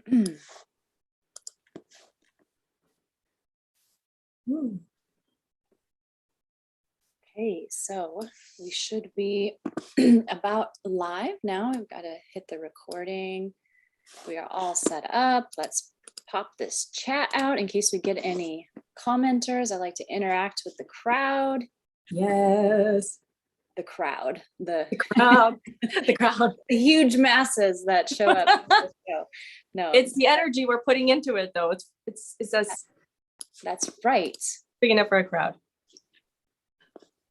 Okay, so we should be about live now. I've got to hit the recording. We are all set up. Let's pop this chat out in case we get any commenters. I like to interact with the crowd. Yes. The crowd. The crowd. The crowd. The huge masses that show up. The show. No, it's the energy we're putting into it, though. It's us. That's right. Big enough for a crowd.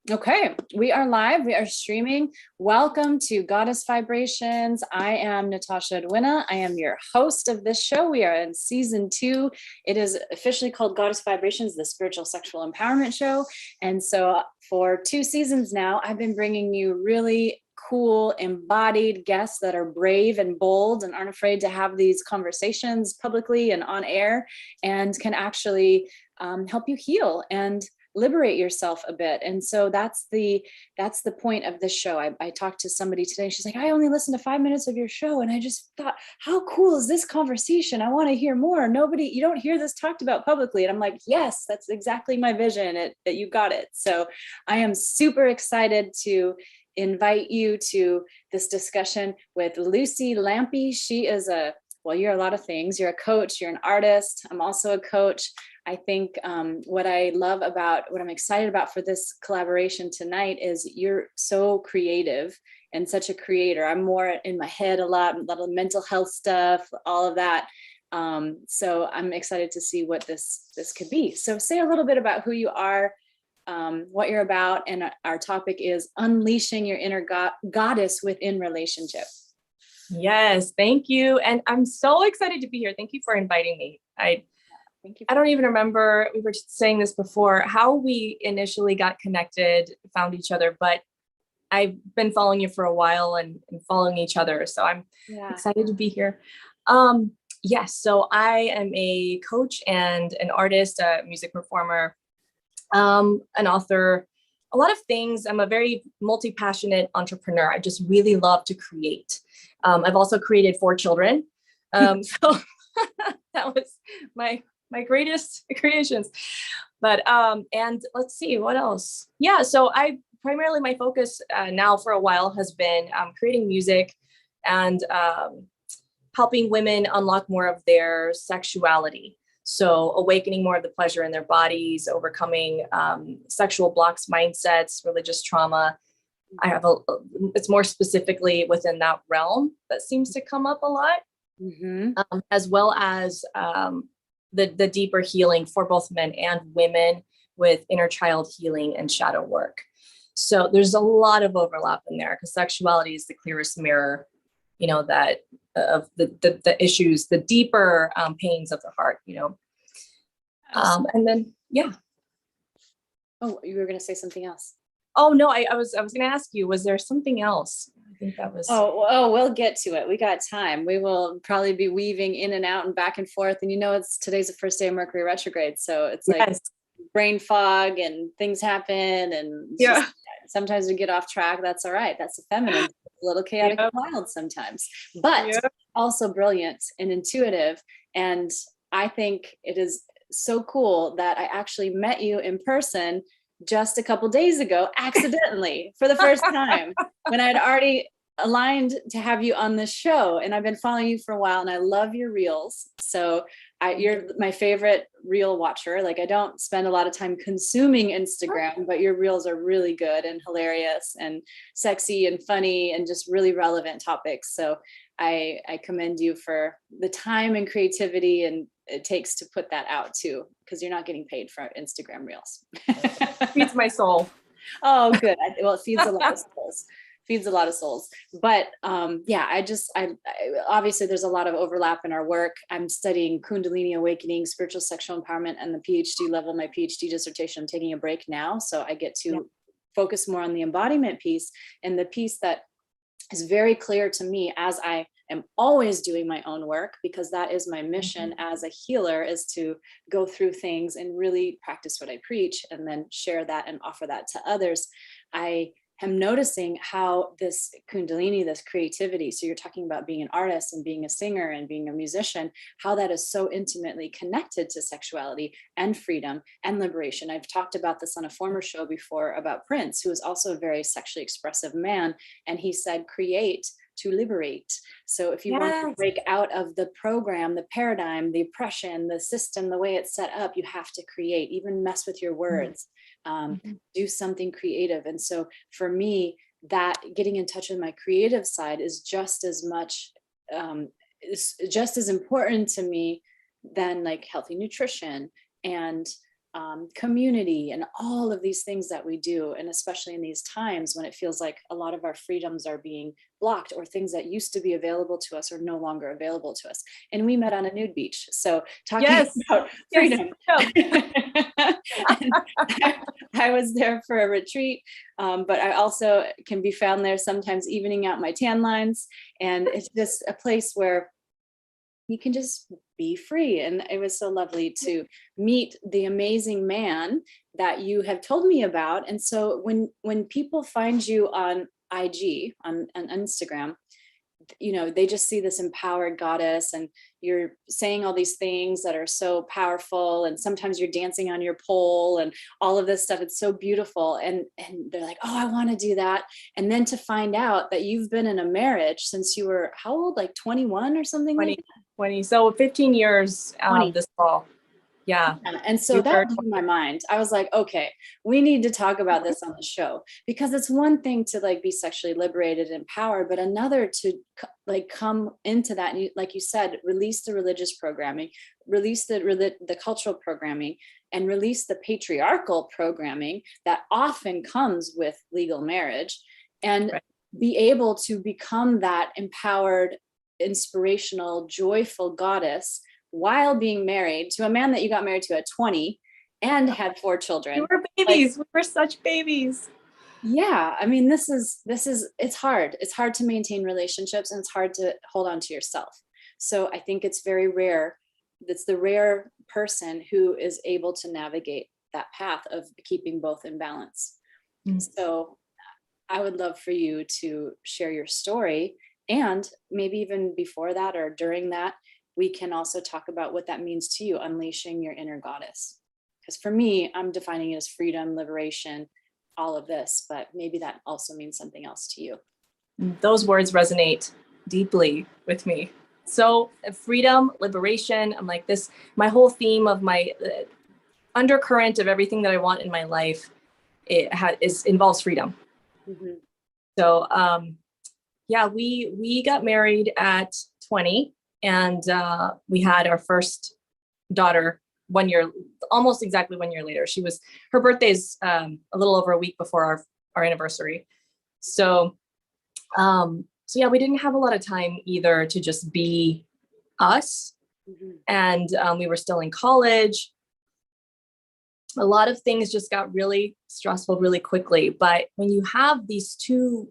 Okay, we are live. We are streaming. Welcome to Goddess Vibrations. I am Natasha Edwina. I am your host of this show. We are in season 2. It is officially called Goddess Vibrations, the spiritual sexual empowerment show. And so for 2 seasons now, I've been bringing you really cool embodied guests that are brave and bold and aren't afraid to have these conversations publicly and on air and can actually help you heal and liberate yourself a bit. And so that's the point of this show. I talked to somebody today, and she's like, I only listened to 5 minutes of your show. And I just thought, how cool is this conversation? I want to hear more. You don't hear this talked about publicly. And I'm like, yes, that's exactly my vision. That you got it. So I am super excited to invite you to this discussion with Luci Lampe. She is you're a lot of things. You're a coach, you're an artist. I'm also a coach. I think what I'm excited about for this collaboration tonight is you're so creative and such a creator. I'm more in my head a lot of mental health stuff, all of that. So I'm excited to see what this could be. So say a little bit about who you are, what you're about, and our topic is unleashing your inner goddess within relationship. Yes, thank you. And I'm so excited to be here. Thank you for inviting me. Thank you. I don't even remember, we were saying this before, how we initially got connected, found each other, but I've been following you for a while and following each other. So I'm excited to be here. Yes, so I am a coach and an artist, a music performer, an author, a lot of things. I'm a very multi-passionate entrepreneur. I just really love to create. I've also created 4 children. So that was my greatest creations. But, and let's see, what else? Yeah, so primarily my focus now for a while has been creating music and helping women unlock more of their sexuality. So awakening more of the pleasure in their bodies, overcoming sexual blocks, mindsets, religious trauma. It's more specifically within that realm that seems to come up a lot, as well as the deeper healing for both men and women with inner child healing and shadow work. So there's a lot of overlap in there because sexuality is the clearest mirror, that of the issues, the deeper pains of the heart, and then, yeah. Oh, you were going to say something else. Oh, no, I was going to ask you, was there something else? I think that was. Oh, we'll get to it. We got time. We will probably be weaving in and out and back and forth. And today's the first day of Mercury retrograde. So it's like brain fog and things happen. And sometimes we get off track. That's all right. That's the feminine. It's a little chaotic and wild sometimes, but also brilliant and intuitive. And I think it is so cool that I actually met you in person just a couple days ago, accidentally, for the first time, when I'd already aligned to have you on this show. And I've been following you for a while, and I love your reels. So you're my favorite reel watcher. Like, I don't spend a lot of time consuming Instagram, but your reels are really good and hilarious and sexy and funny and just really relevant topics. So I commend you for the time and creativity and it takes to put that out too, because you're not getting paid for Instagram reels. Feeds my soul. Oh, good. Well, it feeds a lot of souls. But I obviously there's a lot of overlap in our work. I'm studying Kundalini awakening, spiritual sexual empowerment, and the PhD level, my PhD dissertation. I'm taking a break now, so I get to focus more on the embodiment piece, and the piece that is very clear to me as I am always doing my own work, because that is my mission as a healer, is to go through things and really practice what I preach and then share that and offer that to others. I am noticing how this Kundalini, this creativity, so you're talking about being an artist and being a singer and being a musician, how that is so intimately connected to sexuality and freedom and liberation. I've talked about this on a former show before about Prince, who is also a very sexually expressive man. And he said, create to liberate. So if you want to break out of the program, the paradigm, the oppression, the system, the way it's set up, you have to create, even mess with your words, do something creative. And so for me, that getting in touch with my creative side is just as much, is just as important to me than like healthy nutrition and community and all of these things that we do. And especially in these times when it feels like a lot of our freedoms are being blocked, or things that used to be available to us are no longer available to us. And we met on a nude beach. So talking about freedom. I was there for a retreat, but I also can be found there sometimes evening out my tan lines. And it's just a place where you can just be free. And it was so lovely to meet the amazing man that you have told me about. And so when people find you on IG, on Instagram, you know, they just see this empowered goddess, and you're saying all these things that are so powerful. And sometimes you're dancing on your pole and all of this stuff. It's so beautiful. And they're like, oh, I want to do that. And then to find out that you've been in a marriage since you were how old, like 21 or something? 20, like that? 20. So 15 years this fall. Yeah. And so that blew my mind. I was like, okay, we need to talk about this on the show, because it's one thing to like be sexually liberated and empowered, but another to like come into that. And like you said, release the religious programming, release the cultural programming, and release the patriarchal programming that often comes with legal marriage, and be able to become that empowered, inspirational, joyful goddess while being married to a man that you got married to at 20 and had 4 children. We were babies. Like, we were such babies. Yeah. I mean, this is, it's hard. It's hard to maintain relationships, and it's hard to hold on to yourself. So I think it's very rare. It's the rare person who is able to navigate that path of keeping both in balance. So I would love for you to share your story, and maybe even before that or during that, we can also talk about what that means to you, unleashing your inner goddess. Because for me, I'm defining it as freedom, liberation, all of this, but maybe that also means something else to you. Those words resonate deeply with me. So freedom, liberation, I'm like this, my whole theme of my undercurrent of everything that I want in my life, involves freedom. So yeah, we got married at 20. And we had our first daughter 1 year, almost exactly 1 year later. Her birthday's a little over a week before our anniversary. So yeah, we didn't have a lot of time either to just be us. And we were still in college. A lot of things just got really stressful really quickly. But when you have these two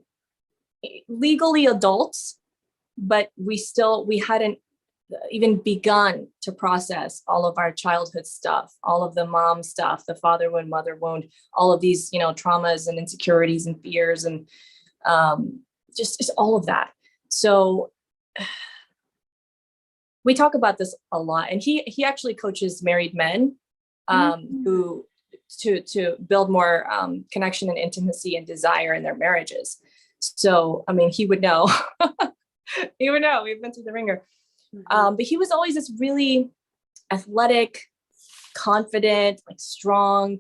legally adults, but we hadn't even begun to process all of our childhood stuff, all of the mom stuff, the father wound, mother wound, all of these, traumas and insecurities and fears, and just all of that. So we talk about this a lot, and he actually coaches married men who to build more connection and intimacy and desire in their marriages. So, I mean, he would know. He would know. We've been through the ringer. But he was always this really athletic, confident, like strong,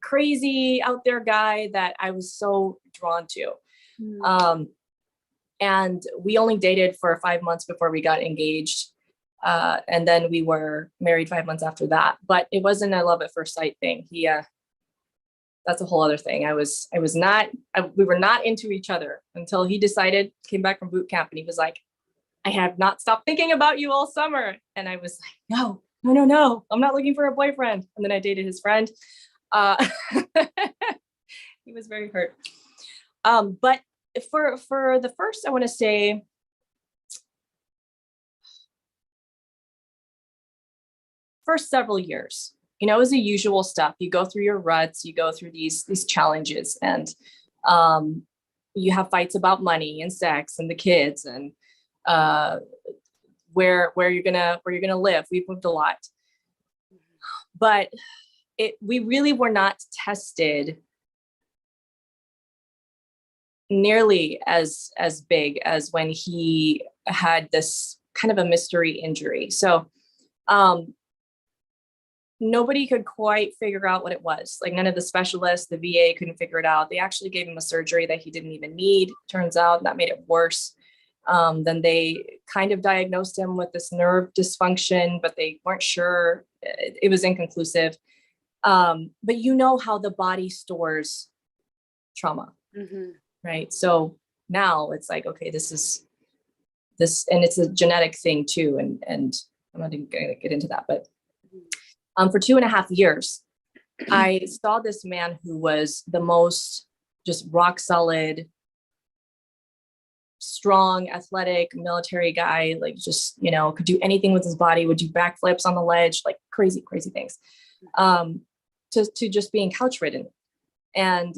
crazy out there guy that I was so drawn to. And we only dated for 5 months before we got engaged. And then we were married 5 months after that, but it wasn't a love at first sight thing. That's a whole other thing. We were not into each other until he came back from boot camp, and he was like, I have not stopped thinking about you all summer. And I was like, no, I'm not looking for a boyfriend. And then I dated his friend. He was very hurt. But for the first, I want to say, first several years, it was the usual stuff. You go through your ruts, you go through these challenges, and You have fights about money and sex and the kids and where you're gonna live. We've moved a lot, but we really were not tested nearly as big as when he had this kind of a mystery injury. So nobody could quite figure out what it was. Like none of the specialists, the VA couldn't figure it out. They actually gave him a surgery that he didn't even need. Turns out that made it worse. Then they kind of diagnosed him with this nerve dysfunction, but they weren't sure. It was inconclusive. But you know how the body stores trauma, right? So now it's like, okay, this, and it's a genetic thing too. And I'm not even gonna get into that, but for 2.5 years, I saw this man who was the most just rock solid, strong, athletic, military guy, like just, you know, could do anything with his body, would do backflips on the ledge, like crazy things, to just being couch ridden. And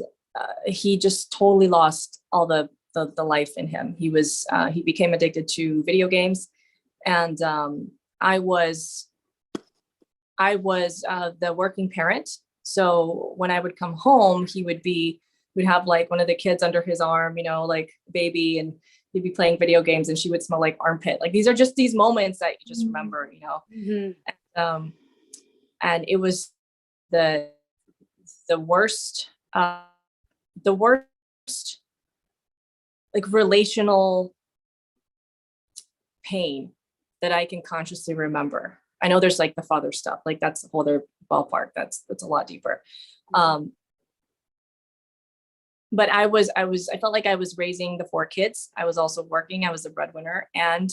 he just totally lost all the life in him. He became addicted to video games. And I was the working parent. So when I would come home, we'd have like one of the kids under his arm, you know, like baby, and he'd be playing video games and she would smell like armpit. Like these are just these moments that you just remember, you know. And it was the worst like relational pain that I can consciously remember. I know there's like the father stuff, like that's a whole other ballpark. That's a lot deeper. But I felt like I was raising the 4 kids. I was also working. I was a breadwinner and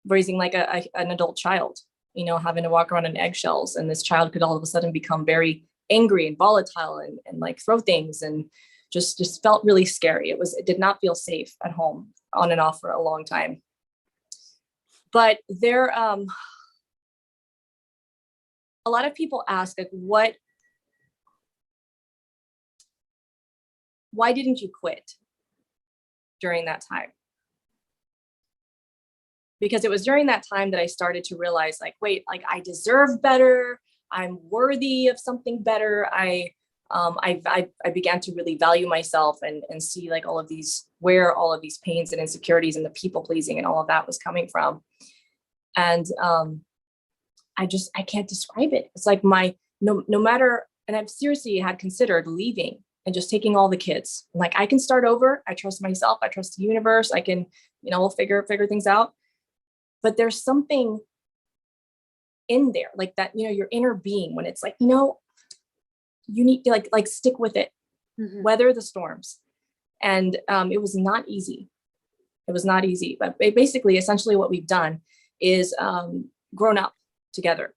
raising like an adult child, you know, having to walk around on eggshells. And this child could all of a sudden become very angry and volatile and like throw things and just felt really scary. It did not feel safe at home on and off for a long time. But there, a lot of people ask, like, why didn't you quit during that time? Because it was during that time that I started to realize, like, wait, like I deserve better. I'm worthy of something better. I began to really value myself and see like where all of these pains and insecurities and the people pleasing and all of that was coming from. And I can't describe it. It's like no matter, and I've seriously had considered leaving and just taking all the kids. Like I can start over. I trust myself. I trust the universe. I can, you know, we'll figure things out. But there's something in there, like that, you know, your inner being, when it's like, you know, you need to like stick with it, weather the storms. And it was not easy. But basically, essentially what we've done is grown up together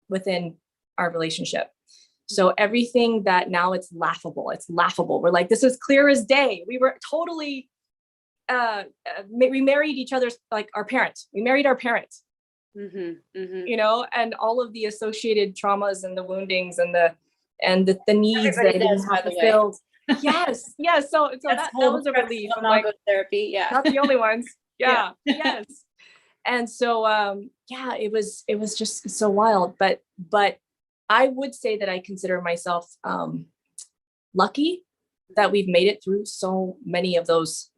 within our relationship. So everything that now it's laughable. We're like, this is clear as day. We were totally, we married each other's, like our parents. We married our parents, you know, and all of the associated traumas and the woundings and the needs that didn't have fulfilled. Yes. So that was a relief. I'm like, therapy. Yeah. Not the only ones. Yeah. Yes. And so, it was just so wild, but I would say that I consider myself, lucky that we've made it through so many of those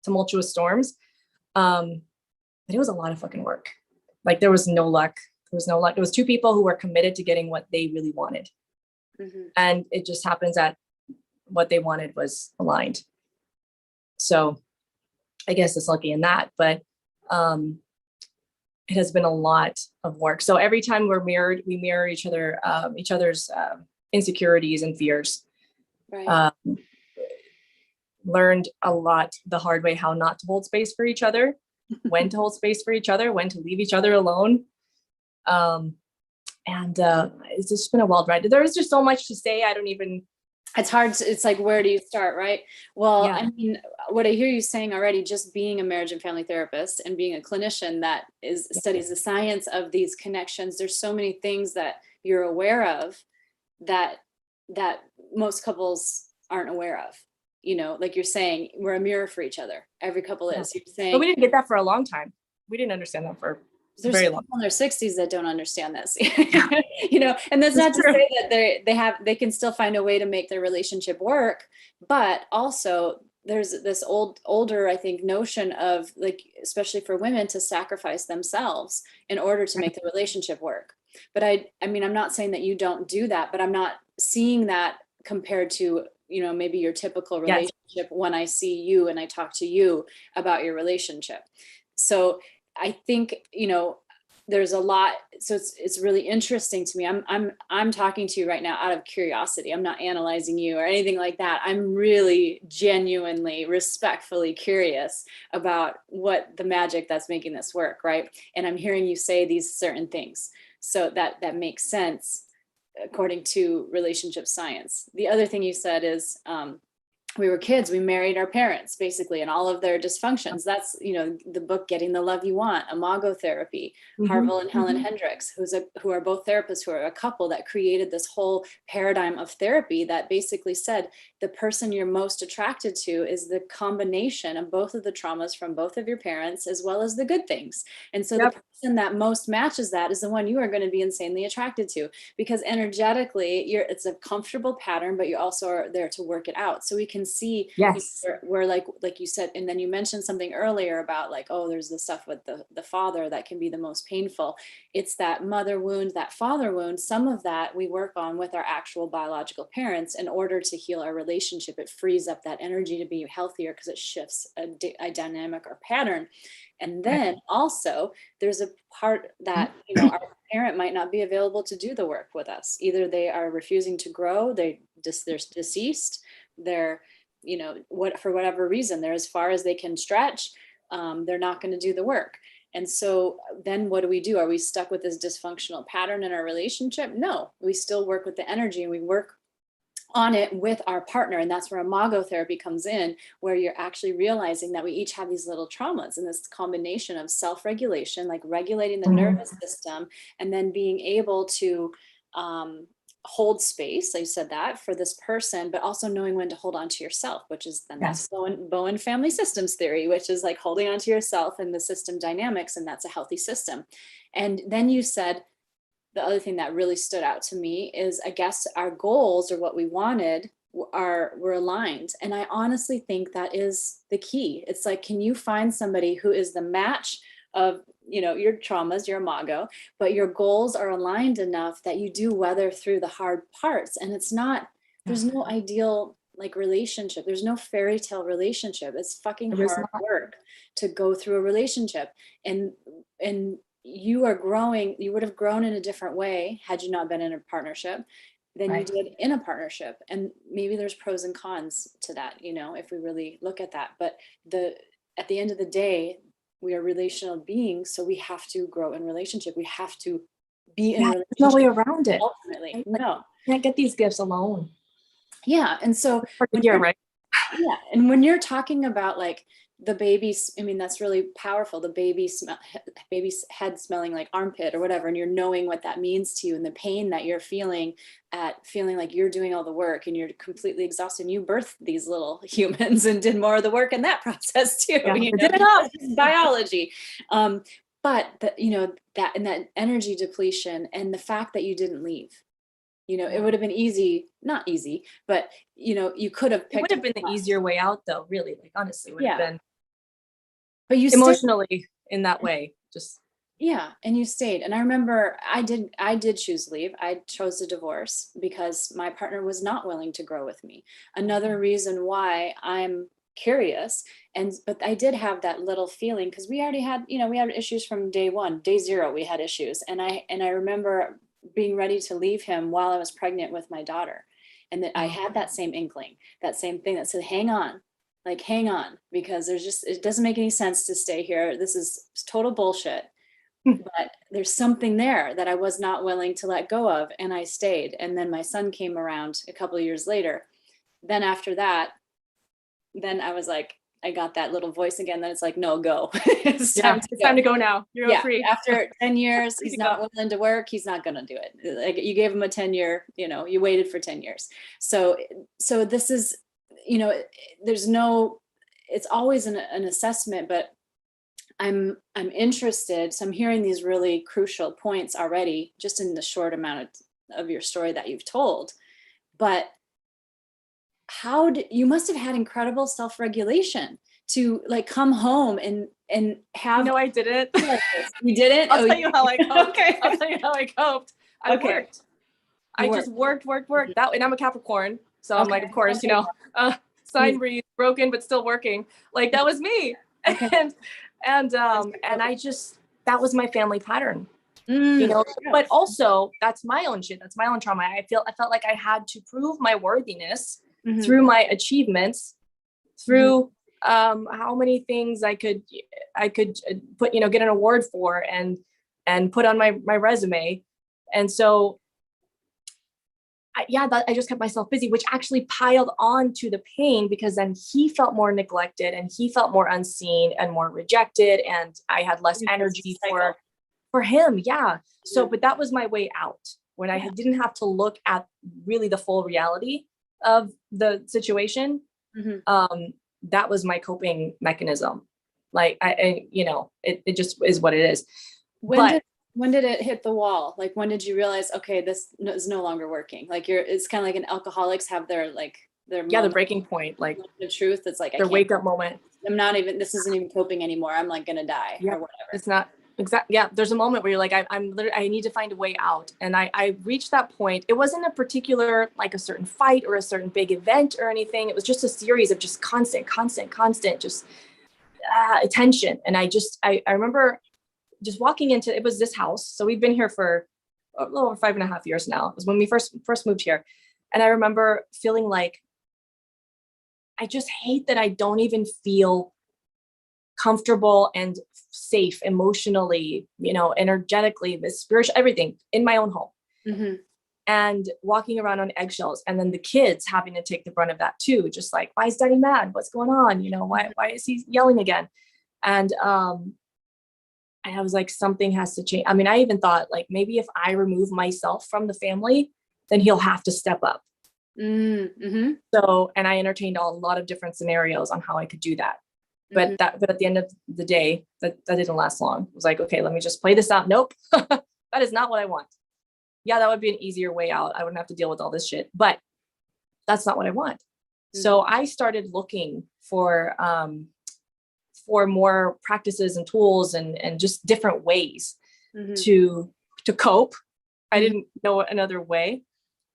tumultuous storms. But it was a lot of fucking work. Like there was no luck. It was 2 people who were committed to getting what they really wanted. And it just happens that what they wanted was aligned. So I guess it's lucky in that, but it has been a lot of work. So every time we mirror each other's insecurities and fears. Right. Learned a lot the hard way, how not to hold space for each other, when to hold space for each other, when to leave each other alone. And it's just been a wild ride. There's just so much to say. It's hard. It's like, where do you start? Right. Well, yeah. I mean, what I hear you saying already, just being a marriage and family therapist and being a clinician that studies the science of these connections. There's so many things that you're aware of that most couples aren't aware of. Like you're saying, we're a mirror for each other. Every couple is. You're saying, but we didn't get that for a long time. We didn't understand that for there's very people long. in their 60s that don't understand this. And that's not to say that they can still find a way to make their relationship work, but also there's this older, I think, notion of, like, especially for women, to sacrifice themselves in order to make the relationship work. But I mean, I'm not saying that you don't do that, but I'm not seeing that compared to, maybe your typical relationship when I see you and I talk to you about your relationship. So I think, there's a lot. So it's really interesting to me. I'm talking to you right now out of curiosity. I'm not analyzing you or anything like that. I'm really genuinely, respectfully curious about what the magic that's making this work, right? And I'm hearing you say these certain things. So that makes sense according to relationship science. The other thing you said is, we were kids, we married our parents, basically, and all of their dysfunctions. That's, the book, Getting the Love You Want, Imago Therapy, Harville and Helen Hendricks, who are both therapists, who are a couple that created this whole paradigm of therapy that basically said the person you're most attracted to is the combination of both of the traumas from both of your parents, as well as the good things. And so the person that most matches that is the one you are going to be insanely attracted to, because energetically it's a comfortable pattern, but you also are there to work it out. So we can see where like you said, and then you mentioned something earlier about, like, oh, there's the stuff with the father that can be the most painful. It's that mother wound, that father wound. Some of that we work on with our actual biological parents in order to heal our relationship. It frees up that energy to be healthier because it shifts a dynamic or pattern. And then also there's a part that, our parent might not be available to do the work with us. Either they are refusing to grow, they're deceased, they're, for whatever reason, they're as far as they can stretch. They're not going to do the work. And so then what do? Are we stuck with this dysfunctional pattern in our relationship? No, we still work with the energy, and we work on it with our partner. And that's where imago therapy comes in, where you're actually realizing that we each have these little traumas, and this combination of self-regulation, like regulating the nervous system, and then being able to hold space, like you said, that for this person, but also knowing when to hold on to yourself, which is then that's Bowen family systems theory, which is like holding on to yourself and the system dynamics. And that's a healthy system. And then you said, the other thing that really stood out to me is, I guess, our goals, or what we wanted, were aligned. And I honestly think that is the key. It's like, can you find somebody who is the match of, your traumas, your imago, but your goals are aligned enough that you do weather through the hard parts? And it's not, there's no ideal like relationship. There's no fairy tale relationship. It's fucking hard work to go through a relationship. And you are growing, you would have grown in a different way had you not been in a partnership than you did in a partnership. And maybe there's pros and cons to that, if we really look at that. But at the end of the day, we are relational beings, so we have to grow in relationship. We have to be in relationship. There's no way around it. Ultimately, no. Can't get these gifts alone. Yeah, and so right. Yeah, and when you're talking about like the baby's, I mean, that's really powerful. The baby's head smelling like armpit or whatever, and you're knowing what that means to you, and the pain that you're feeling at feeling like you're doing all the work and you're completely exhausted. And you birthed these little humans and did more of the work in that process too. Biology. But that energy depletion and the fact that you didn't leave. It would have been easy, not easy, but you could have picked. It would have been the easier way out, though. Really, like honestly, would have been. But you emotionally in that way, just. Yeah, and you stayed. And I remember I did choose to leave. I chose a divorce because my partner was not willing to grow with me. Another reason why I'm curious, but I did have that little feeling, because we already had, we had issues from day one, day zero. We had issues, and I remember being ready to leave him while I was pregnant with my daughter. And that I had that same inkling, that same thing that said, hang on, because it doesn't make any sense to stay here. This is total bullshit. But there's something there that I was not willing to let go of. And I stayed. And then my son came around a couple of years later. Then after that, then I was like, I got that little voice again, then it's like, no, go. It's time to go now. You're free. After 10 years, he's not willing to work. He's not going to do it. Like, you gave him a 10-year, you waited for 10 years. So this is, it's always an assessment, but I'm interested. So I'm hearing these really crucial points already, just in the short amount of your story that you've told. But you must have had incredible self-regulation to like come home and have. No, I didn't. You didn't? I'll tell you how I coped. Okay. I'll tell you how I coped. I worked. I just worked. That, and I'm a Capricorn, so I'm like, of course, sign breeze, broken but still working. Like, that was me. Okay. And I just, that was my family pattern. But also that's my own shit. That's my own trauma. I felt like I had to prove my worthiness through my achievements, through how many things I could put, get an award for and put on my resume. And so I just kept myself busy, which actually piled on to the pain, because then he felt more neglected and he felt more unseen and more rejected. And I had less energy for him. Yeah. So, but that was my way out, when I didn't have to look at really the full reality of the situation. That was my coping mechanism. Like, it just is what it is. When did it hit the wall? Like, when did you realize, okay, this is no longer working? Like, it's kind of like an alcoholics have their the breaking point, like the truth. It's like their wake up moment. This isn't even coping anymore. I'm like going to die or whatever. It's not exact. Yeah. There's a moment where you're like, I need to find a way out. And I reached that point. It wasn't a particular, like a certain fight or a certain big event or anything. It was just a series of just constant, just attention. And I remember just walking into, it was this house. So we've been here for a little over 5.5 years now. It was when we first moved here. And I remember feeling like, I just hate that I don't even feel comfortable and safe emotionally, energetically, the spiritual, everything in my own home. And walking around on eggshells. And then the kids having to take the brunt of that too. Just like, why is daddy mad? What's going on? Why is he yelling again? And I was like, something has to change. I mean, I even thought, like, maybe if I remove myself from the family, then he'll have to step up. So, and I entertained a lot of different scenarios on how I could do that. But at the end of the day, that didn't last long. It was like, okay, let me just play this out. Nope, that is not what I want. Yeah, that would be an easier way out. I wouldn't have to deal with all this shit, but that's not what I want. So I started looking for more practices and tools and just different ways to cope. I didn't know another way.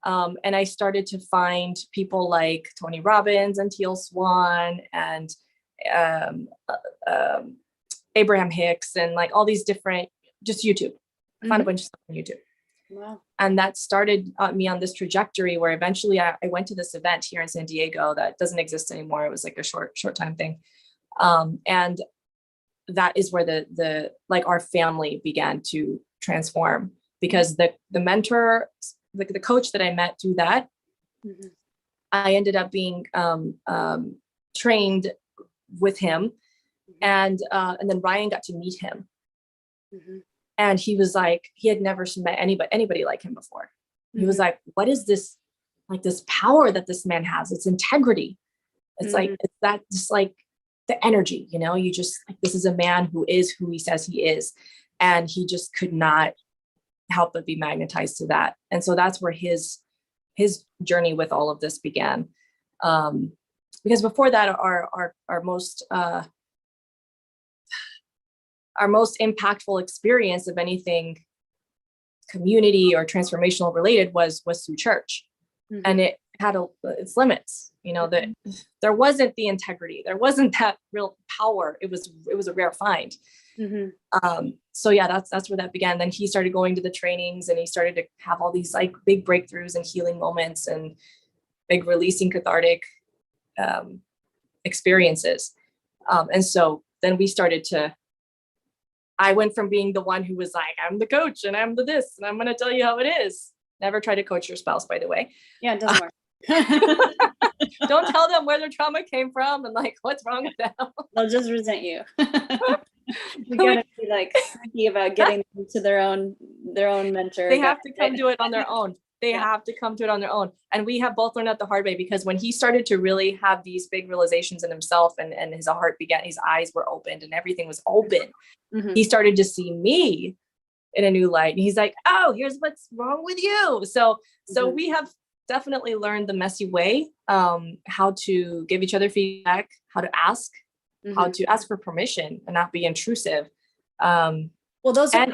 And I started to find people like Tony Robbins and Teal Swan and Abraham Hicks and like all these different, just YouTube. I found a bunch of stuff on YouTube. Wow. And that started me on this trajectory where eventually I went to this event here in San Diego that doesn't exist anymore. It was like a short time thing. And that is where the our family began to transform, because the mentor, the coach that I met through that, I ended up being trained with him, and then Ryan got to meet him, and he was like, he had never met anybody like him before. He was like, what is this, like this power that this man has? It's integrity. It's like, it's that just like the energy, you just like, this is a man who is who he says he is. And he just could not help but be magnetized to that. And so that's where his journey with all of this began. Because before that, our most impactful experience of anything community or transformational related was through church. And it had its limits, that there wasn't the integrity, there wasn't that real power. It was a rare find. So yeah, that's where that began. Then he started going to the trainings and he started to have all these like big breakthroughs and healing moments and big releasing cathartic experiences. And so then I went from being the one who was like, I'm the coach and I'm the this, and I'm going to tell you how it is. Never try to coach your spouse, by the way. Yeah, it doesn't work. don't tell them where their trauma came from and like what's wrong with them. They'll just resent you. You gotta be like sneaky about getting them to their own mentor. They have to come do it on their own. They have to come to it on their own. And we have both learned that the hard way, because when he started to really have these big realizations in himself, and his heart began, his eyes were opened and everything was open. He started to see me in a new light. And he's like, oh, here's what's wrong with you. So we have definitely learned the messy way, how to give each other feedback, how to ask, how to ask for permission and not be intrusive. Well, those are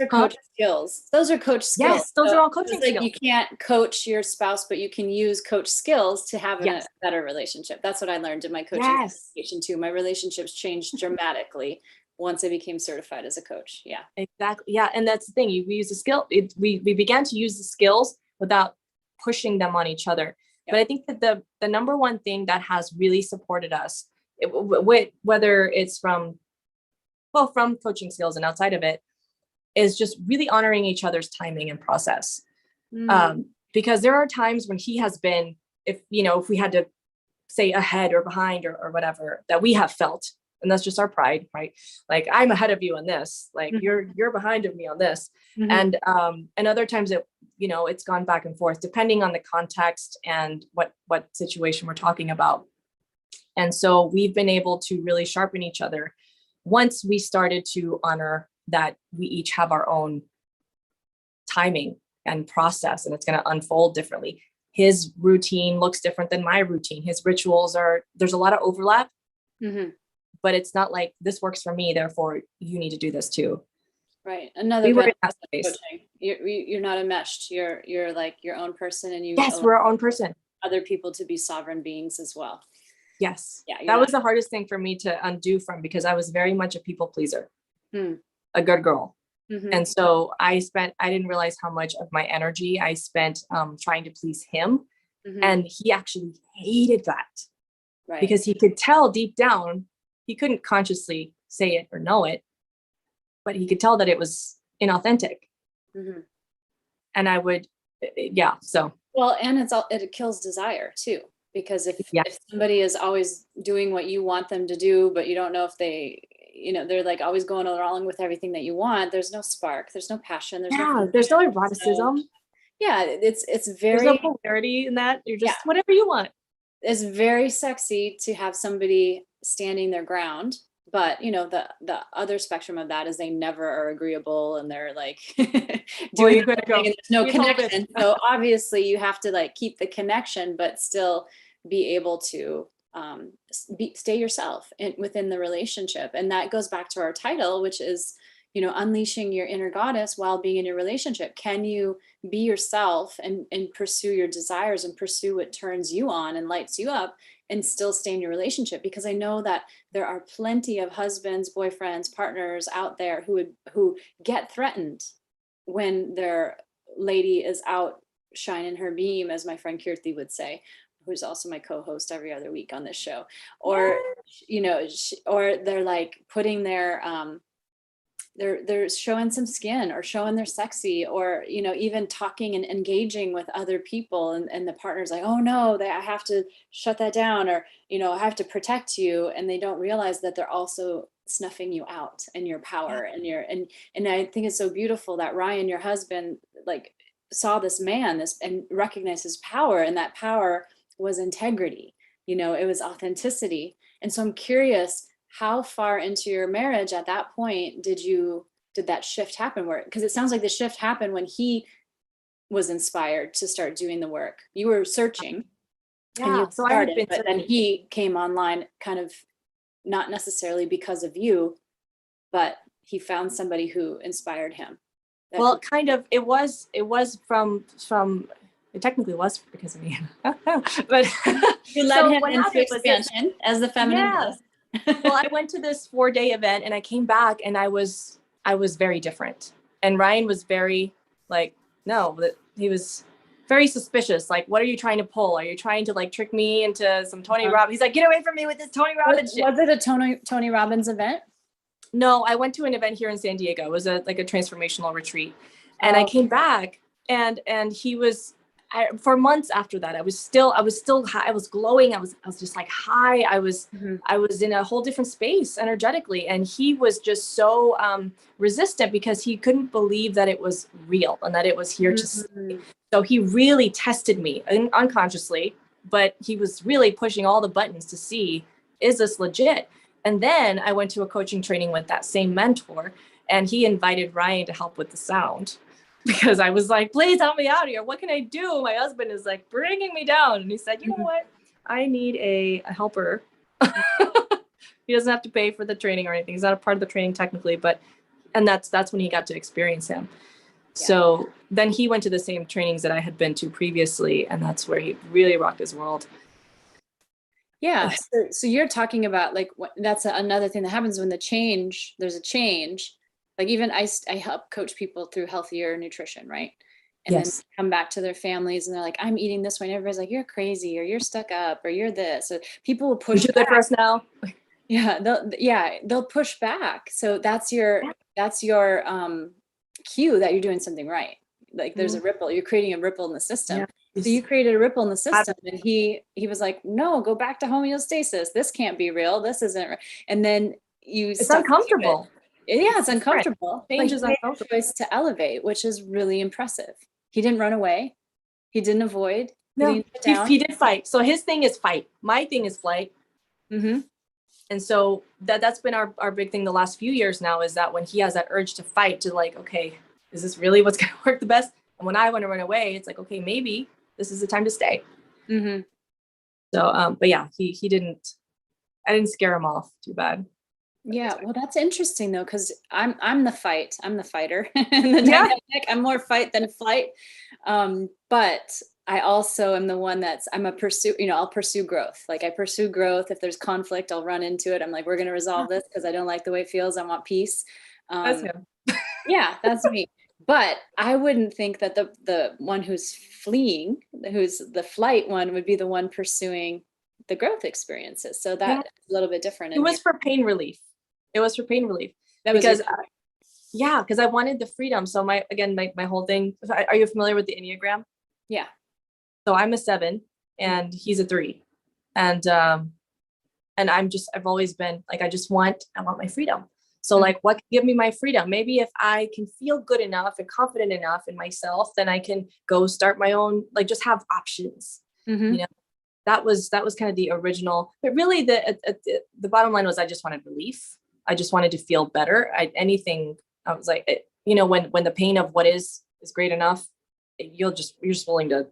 coach skills. Those are coach skills. Yes, those are all coaching skills. You can't coach your spouse, but you can use coach skills to have a better relationship. That's what I learned in my coaching certification too. My relationships changed dramatically once I became certified as a coach. Yeah, exactly. Yeah, and that's the thing. We use the skill. We began to use the skills without pushing them on each other. But I think that the number one thing that has really supported us, whether it's from coaching skills and outside of it, is just really honoring each other's timing and process. Because there are times when he has been, if we had to say ahead or behind or whatever, that we have felt, and that's just our pride, right? Like, I'm ahead of you on this, like you're behind of me on this. And other times it's gone back and forth depending on the context and what situation we're talking about. And so we've been able to really sharpen each other once we started to honor that we each have our own timing and process, and it's going to unfold differently. His routine looks different than my routine. His rituals there's a lot of overlap, but it's not like this works for me, therefore you need to do this too. Right. Another coaching. You're not enmeshed. You're like your own person, and we're our own person. Other people to be sovereign beings as well. Yes. Yeah. That was the hardest thing for me to undo from, because I was very much a people pleaser, a good girl. And so I didn't realize how much of my energy I spent trying to please him. And he actually hated that, because he could tell deep down, he couldn't consciously say it or know it, but he could tell that it was inauthentic. And I would, so. Well, and it kills desire too. Because if somebody is always doing what you want them to do, but you don't know if they're like always going along with everything that you want, there's no spark, there's no passion, there's no eroticism. It's very, there's no polarity in that. You're just whatever you want. It's very sexy to have somebody standing their ground, but the other spectrum of that is they never are agreeable, and they're like doing and there's no connection. So obviously you have to like keep the connection, but still be able to stay yourself within the relationship. And that goes back to our title, which is unleashing your inner goddess while being in your relationship. Can you be yourself and pursue your desires and pursue what turns you on and lights you up, and still stay in your relationship? Because I know that there are plenty of husbands, boyfriends, partners out there who get threatened when their lady is out shining her beam, as my friend Kirti would say, who's also my co-host every other week on this show. Or or they're like putting their they're showing some skin, or showing they're sexy, or even talking and engaging with other people, and the partner's like, oh no, I have to shut that down, or I have to protect you, and they don't realize that they're also snuffing you out and your power and and I think it's so beautiful that Ryan, your husband, like saw this man and recognized his power, and that power was integrity, it was authenticity. And so I'm curious, how far into your marriage at that point did that shift happen? Because it sounds like the shift happened when he was inspired to start doing the work. You were searching, and you started, but then he came online, kind of not necessarily because of you, but he found somebody who inspired him. It was from it technically was because of me, but you led him into expansion as the feminine does. Well, I went to this 4-day event, and I came back, and I was very different. And Ryan was very like, he was very suspicious. Like, what are you trying to pull? Are you trying to like trick me into some Tony Robbins? He's like, get away from me with this Tony Robbins shit. Was it a Tony Robbins event? No, I went to an event here in San Diego. It was a transformational retreat. And I came back, and he was, for months after that, I was still high. I was glowing. I was just like high. I was in a whole different space energetically. And he was just so resistant because he couldn't believe that it was real and that it was here to stay. So he really tested me unconsciously, but he was really pushing all the buttons to see, is this legit? And then I went to a coaching training with that same mentor, and he invited Ryan to help with the sound. Because I was like, please help me out here. What can I do? My husband is like bringing me down. And he said, you know what? I need a helper. He doesn't have to pay for the training or anything. He's not a part of the training technically, and that's when he got to experience him. Yeah. So then he went to the same trainings that I had been to previously. And that's where he really rocked his world. Yeah. So you're talking about like, that's another thing that happens when there's a change. Like even I help coach people through healthier nutrition, right? And then come back to their families and they're like, I'm eating this way. And everybody's like, you're crazy, or you're stuck up, or you're this. So people will push back. For us now. They'll push back. So that's your cue that you're doing something right. Like there's a ripple, you're creating a ripple in the system. Yeah. So you created a ripple in the system, and he was like, no, go back to homeostasis. This can't be real. This isn't right. And then it's uncomfortable. Yeah, it's uncomfortable. Change is uncomfortable. Choice to elevate, which is really impressive. He didn't run away. He didn't avoid. No, he did fight. So his thing is fight. My thing is flight. And so that's been our big thing the last few years now, is that when he has that urge to fight, to like, okay, is this really what's going to work the best? And when I want to run away, it's like, okay, maybe this is the time to stay. So, but yeah, I didn't scare him off too bad. Yeah, well, that's interesting though, because I'm the fighter in the dynamic. I'm more fight than flight, but I also am the one I'll pursue growth. Like I pursue growth. If there's conflict, I'll run into it. I'm like, we're going to resolve this because I don't like the way it feels. I want peace. That's him. Yeah, that's me. But I wouldn't think that the one who's fleeing, who's the flight one, would be the one pursuing the growth experiences. So that's a little bit different. It was for pain relief. Because I wanted the freedom. So my whole thing, are you familiar with the Enneagram? Yeah. So I'm a 7 and he's a 3. And I've always been like, I want my freedom. So like, what can give me my freedom? Maybe if I can feel good enough and confident enough in myself, then I can go start my own, like just have options. You know, that was kind of the original, but really the bottom line was I just wanted relief. I just wanted to feel better. I was like, when the pain of what is great enough, you're just willing to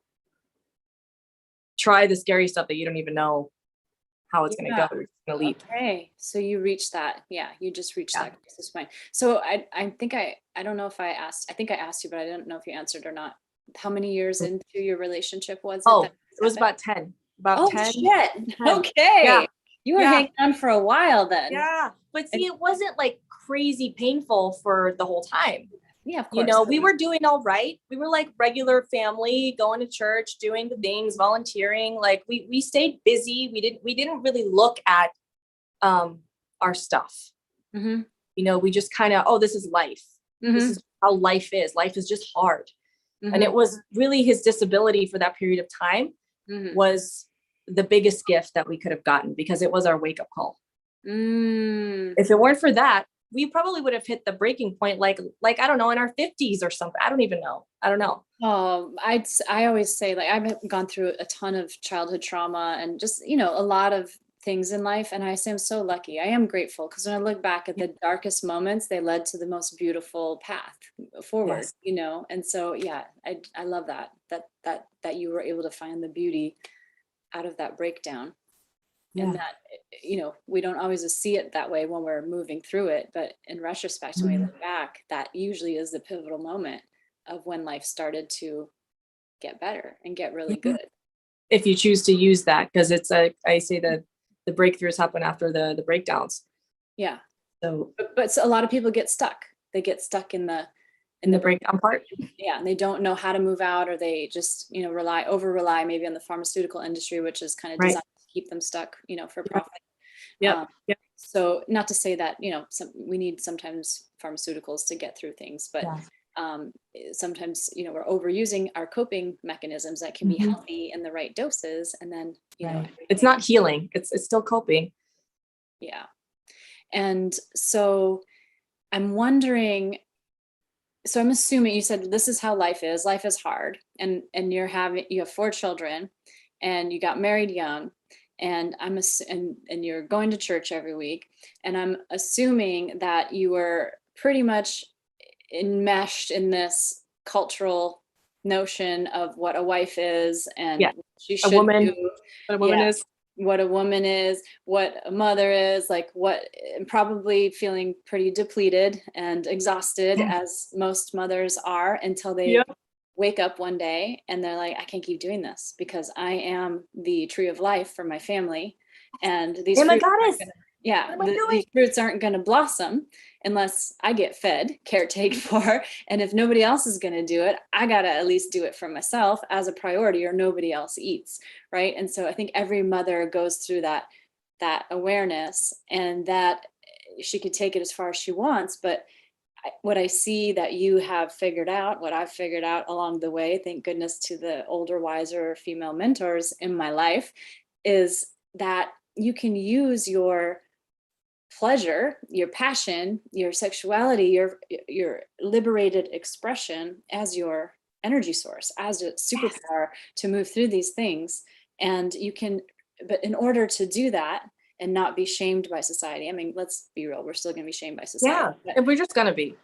try the scary stuff that you don't even know how it's going to go. You're going to leap. Okay. So you reached that. Yeah. You just reached that crisis point. So I think I don't know if I asked you, but I didn't know if you answered or not. How many years into your relationship was it? It was about 10. About 10. Shit. 10. Okay. Yeah. You were hanging on for a while then. Yeah. But see, it wasn't like crazy painful for the whole time. Yeah, of course. We were doing all right. We were like regular family, going to church, doing the things, volunteering. Like we stayed busy. We didn't really look at our stuff. We just kind of, this is life. This is how life is. Life is just hard. And it was really his disability for that period of time was the biggest gift that we could have gotten, because it was our wake-up call. If it weren't for that, we probably would have hit the breaking point like I don't know, in our 50s or something. I don't know. I always say, like, I've gone through a ton of childhood trauma and just a lot of things in life, and I say I'm so lucky. I am grateful, because when I look back at the darkest moments, they led to the most beautiful path forward. And so I love that you were able to find the beauty out of that breakdown. And that, we don't always see it that way when we're moving through it. But in retrospect, when we look back, that usually is the pivotal moment of when life started to get better and get really good. If you choose to use that, because it's I say that the breakthroughs happen after the breakdowns. Yeah. So, but so a lot of people get stuck. They get stuck in the breakdown part. Yeah. And they don't know how to move out, or they just, over rely maybe on the pharmaceutical industry, which is kind of designed to keep them stuck, for profit. Yeah. So not to say that, we need sometimes pharmaceuticals to get through things, but sometimes, we're overusing our coping mechanisms that can be healthy in the right doses. And then, it's not healing. It's still coping. Yeah. And so I'm wondering, so I'm assuming you said this is how life is. Life is hard. And you have 4 children and you got married young, and and you're going to church every week. And I'm assuming that you were pretty much enmeshed in this cultural notion of what a wife is and what she should do. What a woman is. What a woman is, what a mother is, like probably feeling pretty depleted and exhausted as most mothers are, until they wake up one day and they're like, I can't keep doing this because I am the tree of life for my family. And these these fruits aren't going to blossom unless I get fed, caretaked for. And if nobody else is going to do it, I got to at least do it for myself as a priority, or nobody else eats. Right. And so I think every mother goes through that awareness, and that she could take it as far as she wants. But what I see that you have figured out, what I've figured out along the way, thank goodness to the older, wiser female mentors in my life, is that you can use your pleasure, your passion, your sexuality, your liberated expression as your energy source, as a superpower to move through these things. And you can, but in order to do that and not be shamed by society, I mean, let's be real, we're still going to be shamed by society. Yeah, and we're just going to be.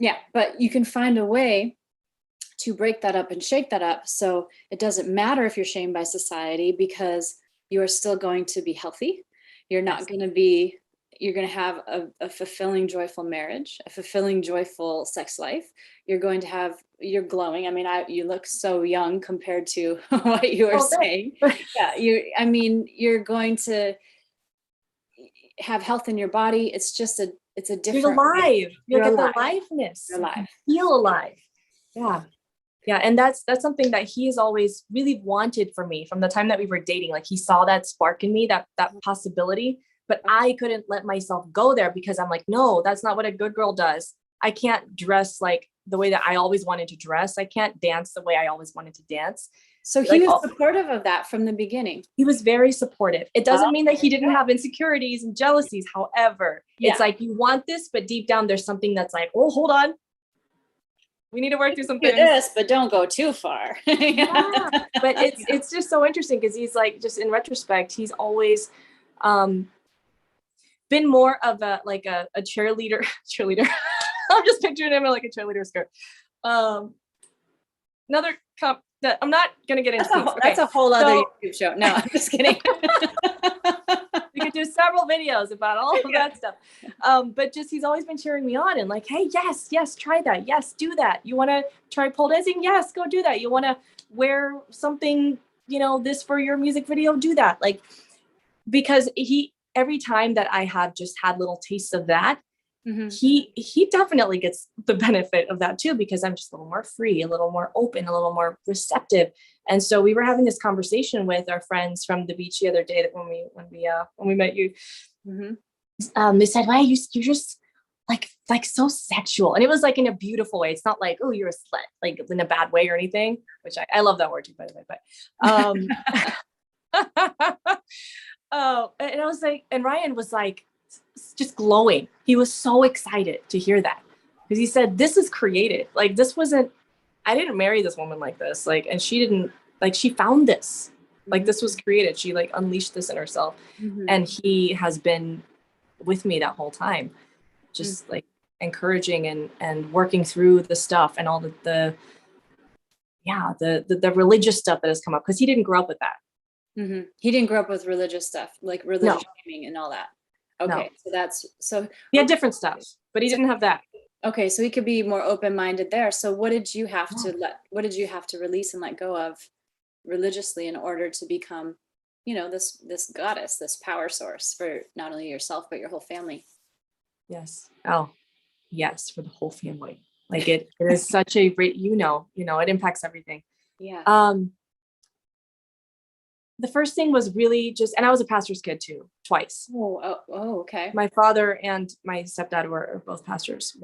Yeah, but you can find a way to break that up and shake that up. So it doesn't matter if you're shamed by society, because you are still going to be healthy. You're not going to be, you're going to have a fulfilling, joyful marriage, a fulfilling, joyful sex life. You're going to have, you're glowing. I mean, you look so young compared to what you were saying. Yeah, you're going to have health in your body. It's just it's a different. You're alive. You get the aliveness. You're alive. You feel alive. Yeah. Yeah. And that's something that he has always really wanted for me from the time that we were dating. Like, he saw that spark in me, that possibility, but I couldn't let myself go there because I'm like, no, that's not what a good girl does. I can't dress like the way that I always wanted to dress. I can't dance the way I always wanted to dance. So he was supportive of that from the beginning. He was very supportive. It doesn't mean that he didn't have insecurities and jealousies. However, it's like, you want this, but deep down there's something that's like, oh, hold on. We need to work through some things. Do this, but don't go too far. Yeah. But it's just so interesting because he's like, just in retrospect, he's always been more of a cheerleader. I'm just picturing him in like a cheerleader skirt. Another that I'm not gonna get into. That's a whole other YouTube show. No, I'm just kidding. We could do several videos about all of that stuff. But just, he's always been cheering me on and like, hey, yes, try that. Yes, do that. You want to try pole dancing? Yes, go do that. You want to wear something, this for your music video? Do that. Like, because every time that I have just had little tastes of that, he definitely gets the benefit of that too, because I'm just a little more free, a little more open, a little more receptive. And so we were having this conversation with our friends from the beach the other day, that when we met you, they said, "Why you're just like so sexual," and it was like in a beautiful way. It's not like, oh, you're a slut, like in a bad way or anything, which I love that word too, by the way. But oh, and I was like, and Ryan was like, just glowing. He was so excited to hear that, because he said, this is created. Like, this wasn't, I didn't marry this woman like this. Like, and she didn't, like, she found this, like, this was created. She like unleashed this in herself. And he has been with me that whole time, just like encouraging and working through the stuff and all the religious stuff that has come up. Cause he didn't grow up with that. He didn't grow up with religious stuff, like religious shaming and all that. Okay. No. So he had different stuff, but he didn't have that. Okay. So he could be more open-minded there. So what did you have to release and let go of religiously in order to become, this goddess, this power source for not only yourself, but your whole family? Yes. Oh, yes. For the whole family. Like it is such a great, it impacts everything. Yeah. The first thing was really just, and I was a pastor's kid too, twice. Oh, okay. My father and my stepdad were both pastors.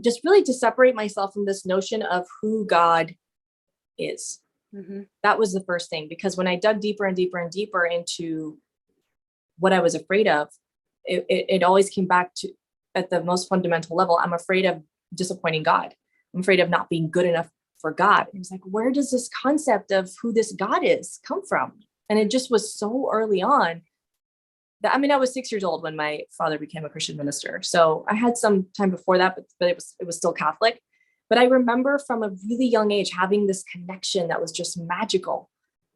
just really to separate myself from this notion of who God is. That was the first thing, because when I dug deeper and deeper and deeper into what I was afraid of, it always came back to, at the most fundamental level, I'm afraid of disappointing God. I'm afraid of not being good enough for God. It was like, where does this concept of who this God is come from? And it just was so early on that, I mean, I was 6 years old when my father became a Christian minister. So I had some time before that, but it was still Catholic. But I remember from a really young age having this connection that was just magical.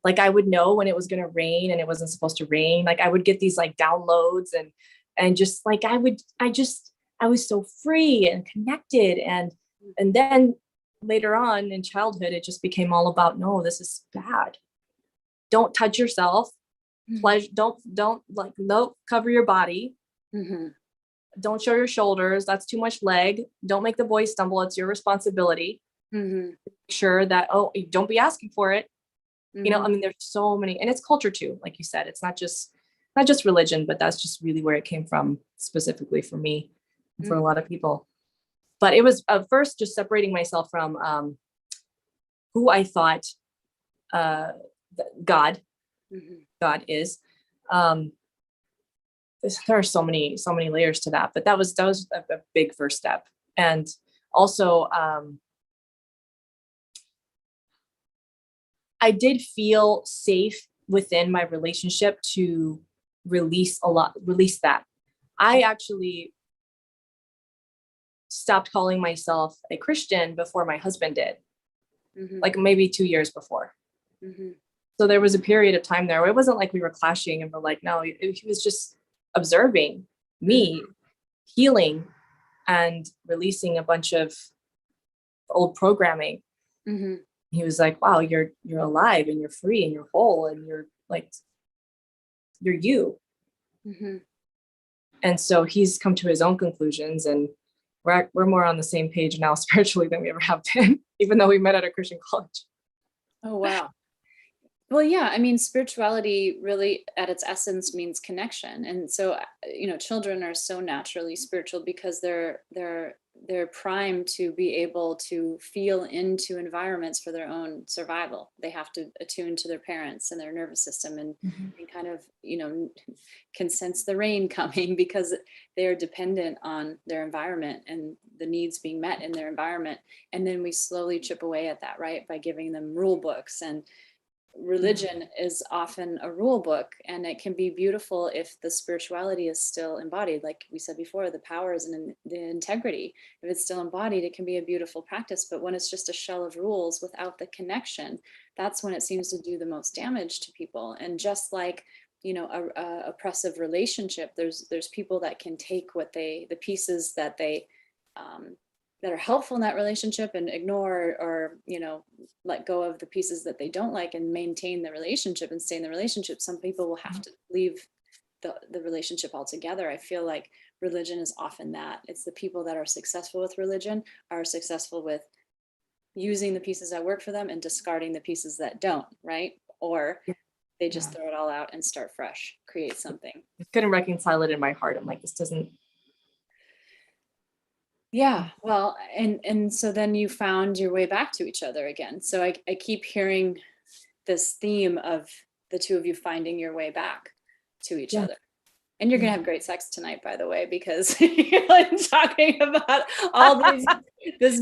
Like I would know when it was going to rain and it wasn't supposed to rain. Like I would get these like downloads and just like I was so free and connected. And then later on in childhood, it just became all about, no, this is bad. Don't touch yourself. Pleasure. Don't like, no, cover your body. Don't show your shoulders. That's too much leg. Don't make the boy stumble. It's your responsibility. Make sure that, oh, don't be asking for it. You know, I mean, there's so many, and it's culture too. Like you said, it's not just religion, but that's just really where it came from specifically for me, and for a lot of people. But it was first just separating myself from who I thought God is. There are so many layers to that, but that was a big first step. And also, I did feel safe within my relationship to release that. I actually stopped calling myself a Christian before my husband did, like maybe 2 years before. So there was a period of time there where it wasn't like we were clashing, and we're like, no, he was just observing me healing and releasing a bunch of old programming. He was like, wow, you're alive and you're free and you're whole and you're like, you're you. And so he's come to his own conclusions, and we're more on the same page now spiritually than we ever have been, even though we met at a Christian college. Oh, wow. Well, yeah, I mean, spirituality really at its essence means connection. And so, you know, children are so naturally spiritual because they're primed to be able to feel into environments for their own survival. They have to attune to their parents and their nervous system and kind of, you know, can sense the rain coming because they are dependent on their environment and the needs being met in their environment. And then we slowly chip away at that, right? By giving them rule books, and religion is often a rule book, and it can be beautiful if the spirituality is still embodied. Like we said before, the power is in the integrity. If it's still embodied, it can be a beautiful practice. But when it's just a shell of rules without the connection, that's when it seems to do the most damage to people. And just like, you know, a oppressive relationship, there's people that can take the pieces that they that are helpful in that relationship and ignore or, you know, let go of the pieces that they don't like and maintain the relationship and stay in the relationship. Some people will have to leave the relationship altogether. I feel like religion is often that. It's the people that are successful with religion are successful with using the pieces that work for them and discarding the pieces that don't, right? Or they just throw it all out and start fresh, create something. I couldn't reconcile it in my heart. I'm like, this doesn't. Yeah, well, and so then you found your way back to each other again. So I keep hearing this theme of the two of you finding your way back to each other. And you're gonna have great sex tonight, by the way, because you're like talking about all this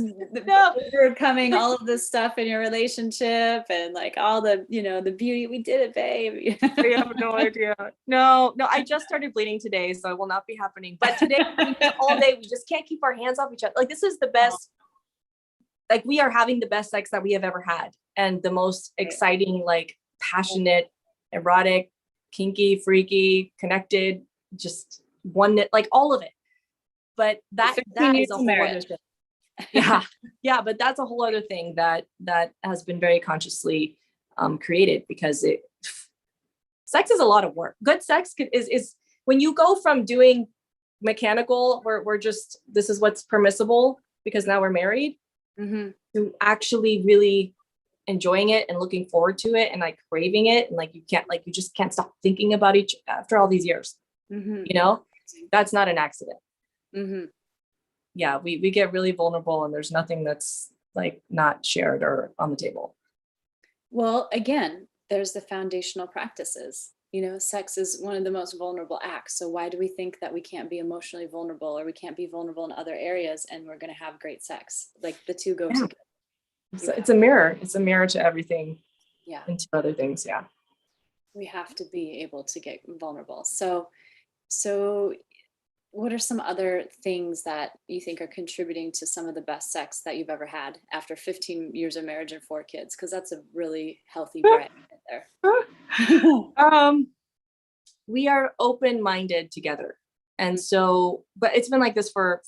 overcoming all of this stuff in your relationship and like all the, you know, the beauty. We did it, babe. I have no idea. No, I just started bleeding today, so it will not be happening. But today, all day, we just can't keep our hands off each other. Like, this is the best. Like, we are having the best sex that we have ever had, and the most exciting, like, passionate, erotic, kinky, freaky, connected, just one, like all of it. But that is a whole other thing. Yeah, but that's a whole other thing that has been very consciously created, because sex is a lot of work. Good sex is when you go from doing mechanical, we're just, this is what's permissible because now we're married, to actually really enjoying it and looking forward to it and like craving it, and like you just can't stop thinking about each after all these years. You know, that's not an accident. yeah, we get really vulnerable, and there's nothing that's like not shared or on the table. Well, again, there's the foundational practices. Sex is one of the most vulnerable acts. So why do we think that we can't be emotionally vulnerable, or we can't be vulnerable in other areas and we're going to have great sex? Like the two go together. It's a mirror. It's a mirror to everything. Yeah. And to other things. Yeah. We have to be able to get vulnerable. So what are some other things that you think are contributing to some of the best sex that you've ever had after 15 years of marriage and 4 kids? Because that's a really healthy brand right there. We are open-minded together. And so, but it's been like this for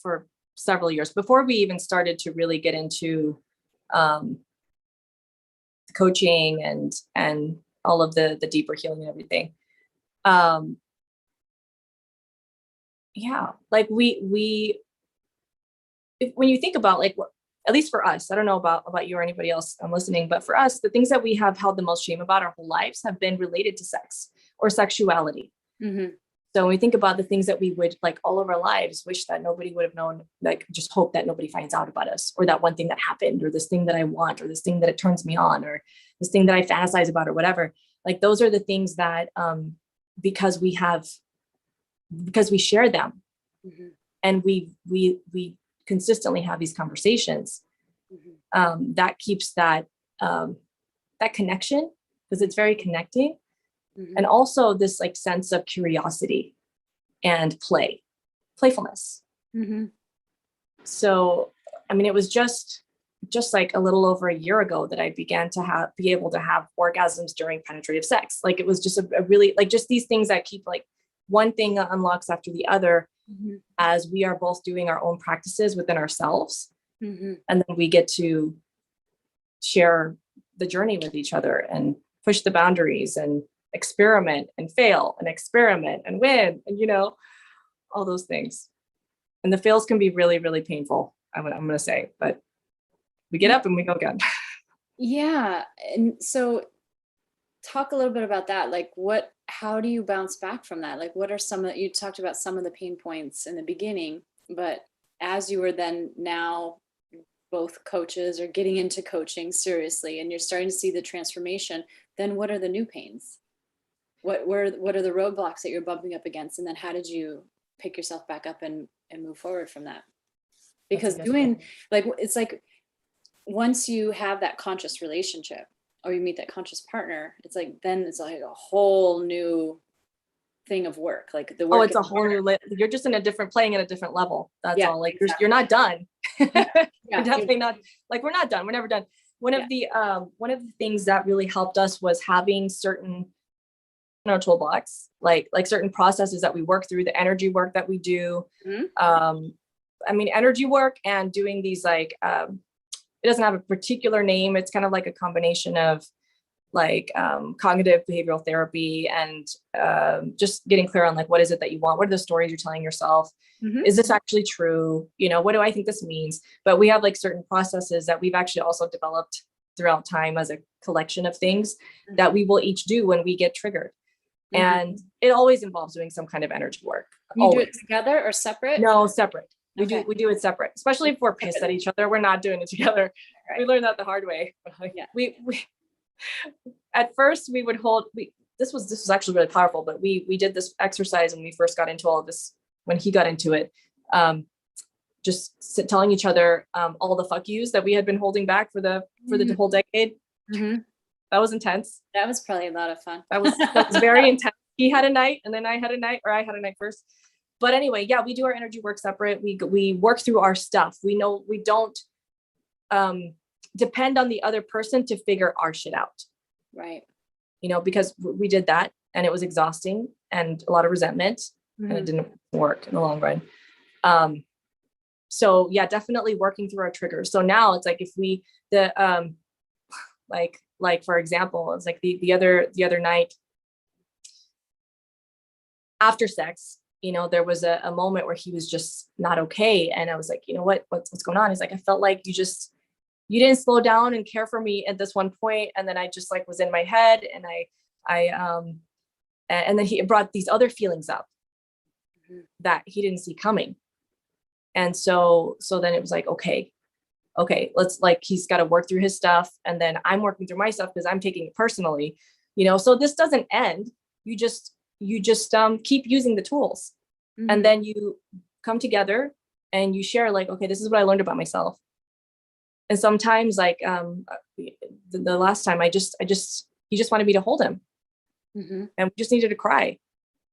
several years before we even started to really get into coaching and all of the deeper healing and everything. Yeah, like when you think about like what, at least for us, I don't know about you or anybody else listening, but for us, the things that we have held the most shame about our whole lives have been related to sex or sexuality. Mm-hmm. So when we think about the things that we would like all of our lives wish that nobody would have known, like just hope that nobody finds out about us, or that one thing that happened, or this thing that I want, or this thing that it turns me on, or this thing that I fantasize about, or whatever. Like those are the things that because we share them, mm-hmm. and we consistently have these conversations, mm-hmm. That keeps that connection, because it's very connecting. Mm-hmm. And also this like sense of curiosity and playfulness. Mm-hmm. So, I mean, it was just like a little over a year ago that I began to be able to have orgasms during penetrative sex. Like it was just a really like just these things that keep like one thing unlocks after the other, mm-hmm. as we are both doing our own practices within ourselves. Mm-hmm. And then we get to share the journey with each other and push the boundaries and experiment and fail and experiment and win, and all those things. And the fails can be really, really painful, I'm going to say, but we get up and we go again. Yeah. And so talk a little bit about that. Like how do you bounce back from that? Like what are you talked about some of the pain points in the beginning, but as you were then now both coaches or getting into coaching seriously, and you're starting to see the transformation, then what are the new pains? What are the roadblocks that you're bumping up against? And then how did you pick yourself back up and move forward from that? Because it's like once you have that conscious relationship or you meet that conscious partner, it's like, then it's like a whole new thing of work. Like the work. Oh, it's a whole new, you're just playing at a different level. That's all. Like exactly. You're not done. You're definitely not, like, we're not done. We're never done. One of the things that really helped us was having certain in our toolbox, like certain processes that we work through, the energy work that we do. Mm-hmm. I mean, energy work and doing these like, it doesn't have a particular name. It's kind of like a combination of like cognitive behavioral therapy and just getting clear on like, what is it that you want? What are the stories you're telling yourself? Mm-hmm. Is this actually true? What do I think this means? But we have like certain processes that we've actually also developed throughout time as a collection of things, mm-hmm. that we will each do when we get triggered. Mm-hmm. And it always involves doing some kind of energy work. You do it together or separate? No, separate. We do it separate, especially if we're pissed at each other. We're not doing it together. Right. We learned that the hard way. Yeah. We at first we would hold. This was actually really powerful. But we did this exercise when we first got into all of this. When he got into it, just telling each other all the fuck yous that we had been holding back for the whole decade. Mm-hmm. That was intense. That was probably a lot of fun. That was very intense. He had a night, and then I had a night, or I had a night first. But anyway, yeah, we do our energy work separate. We work through our stuff. We know we don't depend on the other person to figure our shit out. Right. Because we did that, and it was exhausting and a lot of resentment, mm-hmm. and it didn't work in the long run. So yeah, definitely working through our triggers. So now it's like if like for example, it's like the other night after sex, there was a moment where he was just not okay. And I was like, what's going on? He's like, I felt like you didn't slow down and care for me at this one point. And then I just like was in my head, and and then he brought these other feelings up, mm-hmm. that he didn't see coming. And so then it was like, okay, let's like, he's got to work through his stuff. And then I'm working through my stuff because I'm taking it personally, so this doesn't end. You just keep using the tools. Mm-hmm. And then you come together and you share like, okay, this is what I learned about myself. And sometimes like, the last time he just wanted me to hold him. Mm-hmm. And we just needed to cry.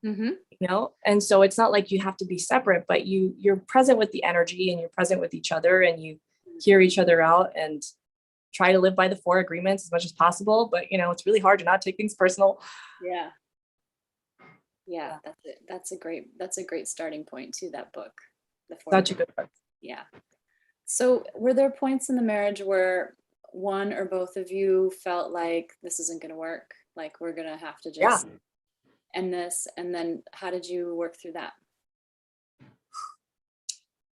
Mm-hmm. And so it's not like you have to be separate, but you're present with the energy and you're present with each other and you hear each other out and try to live by the 4 agreements as much as possible. But it's really hard to not take things personal. Yeah, that's it. That's a great starting point to that book. Such a good book. Yeah. So were there points in the marriage where one or both of you felt like this isn't going to work? Like we're going to have to just end this. And then how did you work through that?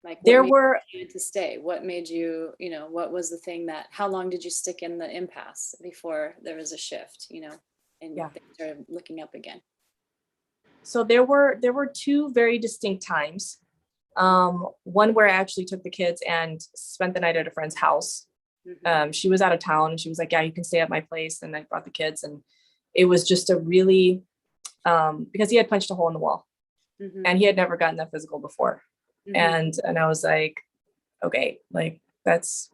Like there were to stay. What made you, what was the thing how long did you stick in the impasse before there was a shift, and things started looking up again? So there were 2 very distinct times. One where I actually took the kids and spent the night at a friend's house. Mm-hmm. She was out of town and she was like, yeah, you can stay at my place. And I brought the kids, and it was just a really, because he had punched a hole in the wall. Mm-hmm. And he had never gotten that physical before. Mm-hmm. And I was like, okay, like that's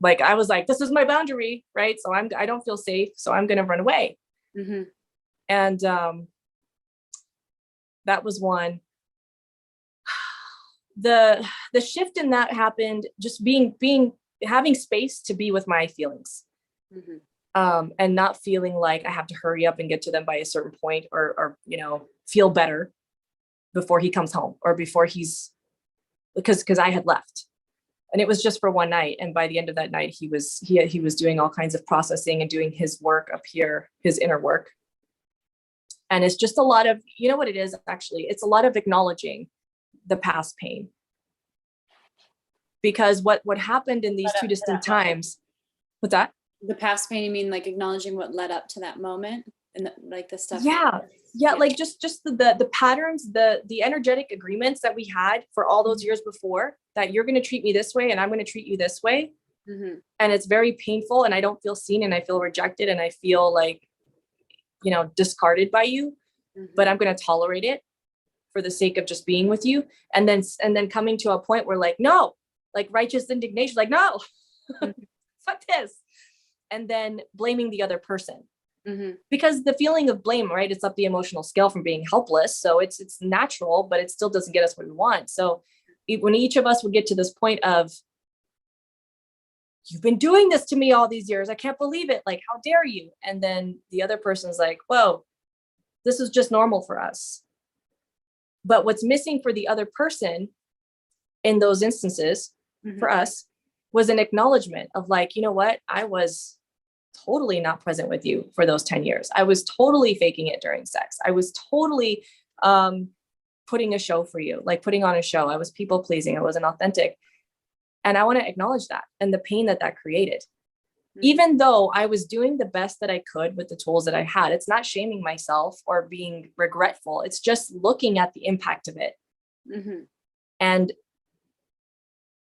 like, I was like, this is my boundary, right? So I don't feel safe, so I'm going to run away. Mm-hmm. And, that was one. The shift in that happened just having space to be with my feelings. Mm-hmm. And not feeling like I have to hurry up and get to them by a certain point or feel better before he comes home or before because I had left. And it was just for one night. And by the end of that night, he was doing all kinds of processing and doing his work up here, his inner work. And it's just a lot of, what it is, actually, it's a lot of acknowledging the past pain. Because what happened in these 2 distinct times, what's that? The past pain, you mean like acknowledging what led up to that moment and like the stuff? Yeah. Like just the patterns, the energetic agreements that we had for all those years before, that you're going to treat me this way and I'm going to treat you this way. Mm-hmm. And it's very painful and I don't feel seen and I feel rejected and I feel like, discarded by you, mm-hmm. but I'm going to tolerate it for the sake of just being with you. And then coming to a point where like, no, like righteous indignation, like, no, fuck this. And then blaming the other person. Mm-hmm. Because the feeling of blame, right? It's up the emotional scale from being helpless. So it's natural, but it still doesn't get us what we want. So when each of us would get to this point of, you've been doing this to me all these years, I can't believe it. Like, how dare you? And then the other person's like, whoa, this is just normal for us. But what's missing for the other person in those instances, mm-hmm. for us, was an acknowledgement of like, you know what? I was totally not present with you for those 10 years. I was totally faking it during sex. I was totally putting a show for you, like putting on a show. I was people pleasing. I wasn't authentic. And I want to acknowledge that and the pain that created. Mm-hmm. Even though I was doing the best that I could with the tools that I had, it's not shaming myself or being regretful. It's just looking at the impact of it. Mm-hmm. And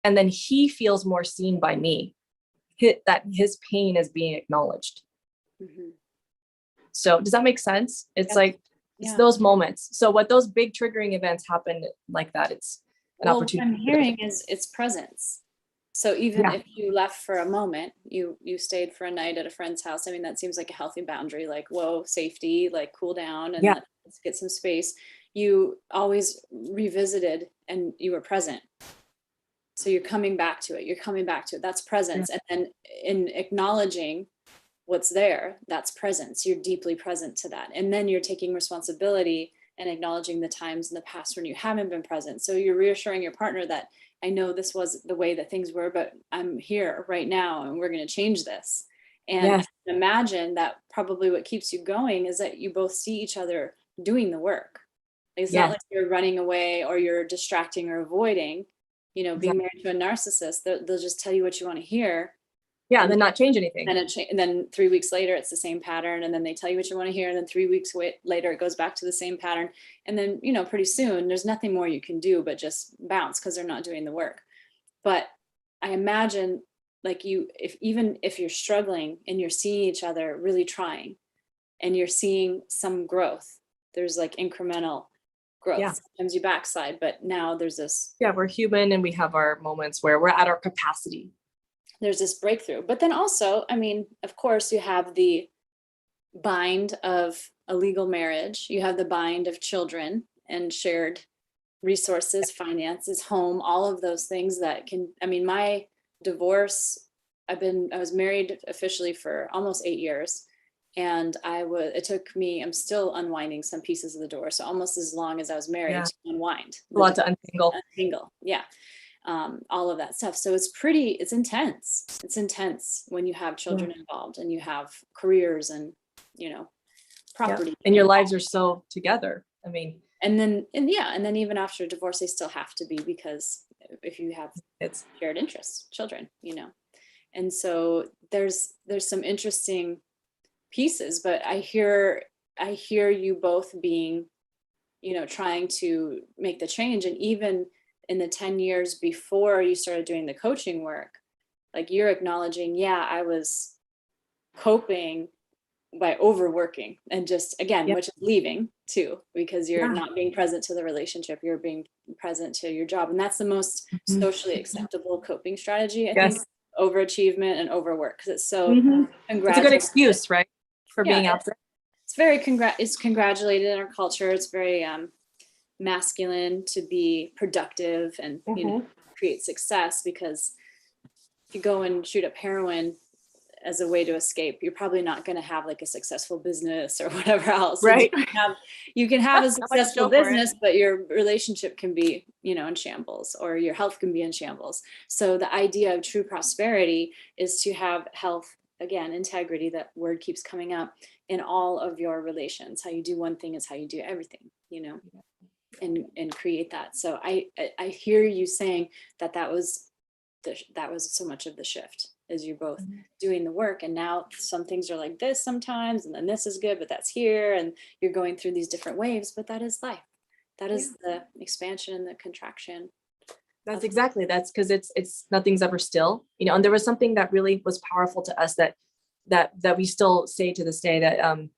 then he feels more seen by me, that his pain is being acknowledged. Mm-hmm. So does that make sense? It's it's those moments. So what those big triggering events happen like that, it's an opportunity. What I'm hearing is it's presence. So even if you left for a moment, you stayed for a night at a friend's house. I mean, that seems like a healthy boundary, like, whoa, safety, like cool down and let's get some space. You always revisited and you were present. So you're coming back to it. That's presence. And then in acknowledging what's there, that's presence. You're deeply present to that. And then you're taking responsibility and acknowledging the times in the past when you haven't been present. So you're reassuring your partner that, I know this was the way that things were, but I'm here right now and we're going to change this. And imagine that probably what keeps you going is that you both see each other doing the work. It's not like you're running away or you're distracting or avoiding. Being married to a narcissist, they'll just tell you what you want to hear. Yeah, and then not change anything. And then 3 weeks later, it's the same pattern. And then they tell you what you want to hear. And then 3 weeks later, it goes back to the same pattern. And then, pretty soon there's nothing more you can do but just bounce because they're not doing the work. But I imagine like if you're struggling and you're seeing each other really trying and you're seeing some growth, there's like incremental growth. Yeah. Sometimes you backslide, but now there's this. Yeah, we're human and we have our moments where we're at our capacity. There's this breakthrough. But then also, of course, you have the bind of a legal marriage. You have the bind of children and shared resources, finances, home, all of those things that can, my divorce, I was married officially for almost 8 years. And it took me, I'm still unwinding some pieces of the divorce. So almost as long as I was married to unwind. A lot to untangle. Yeah. All of that stuff. So it's intense. It's intense when you have children involved and you have careers and, property. And your lives are so together. And then even after divorce, they still have to be, because if you have shared interests, children, and so there's some interesting pieces, but I hear you both being, trying to make the change. And even in the 10 years before you started doing the coaching work, like you're acknowledging, I was coping by overworking and just, again, which is leaving too, because you're not being present to the relationship, you're being present to your job. And that's the most socially acceptable coping strategy, I think, overachievement and overwork, because it's so it's a good excuse, right? For being out there. It's very it's congratulated in our culture. It's very masculine to be productive and create success, because if you go and shoot up heroin as a way to escape, you're probably not going to have like a successful business or whatever else. Right. You can have a successful business, but your relationship can be, in shambles, or your health can be in shambles. So the idea of true prosperity is to have health, again, integrity, that word keeps coming up, in all of your relations. How you do one thing is how you do everything, and create that. So I hear you saying that was so much of the shift, is you're both doing the work, and now some things are like this sometimes, and then this is good, but that's here, and you're going through these different waves. But that is life. That is the expansion and the contraction. That's because it's nothing's ever still, and there was something that really was powerful to us that we still say to this day, that a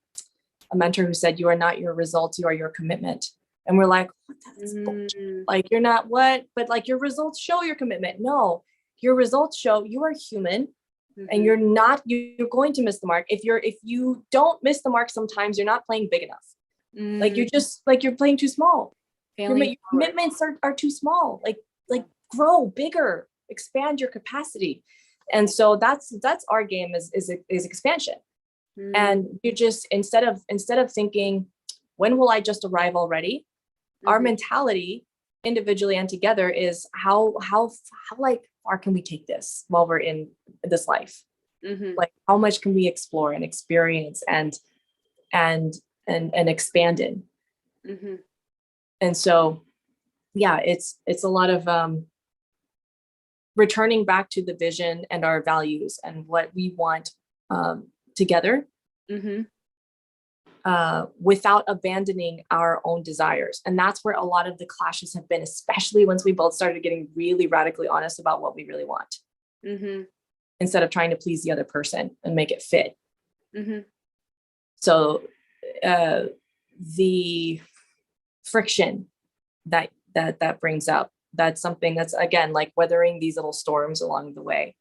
mentor who said, "You are not your results, you are your commitment." And we're like, what? That's bullshit. Like, you're not what? But like, your results show your commitment. No, your results show you are human, and you're going to miss the mark. If you don't miss the mark, sometimes you're not playing big enough. Like, you're playing too small. Your commitments are too small. Like grow bigger, expand your capacity. And so that's our game is expansion. And you just, instead of thinking, when will I just arrive already? Our mentality, individually and together, is how like far can we take this while we're in this life? Like, how much can we explore and experience and expand in? And so, it's a lot of returning back to the vision and our values and what we want together, without abandoning our own desires. And that's where a lot of the clashes have been, especially once we both started getting really radically honest about what we really want, instead of trying to please the other person and make it fit. So the friction that brings up, that's something that's, again, like weathering these little storms along the way.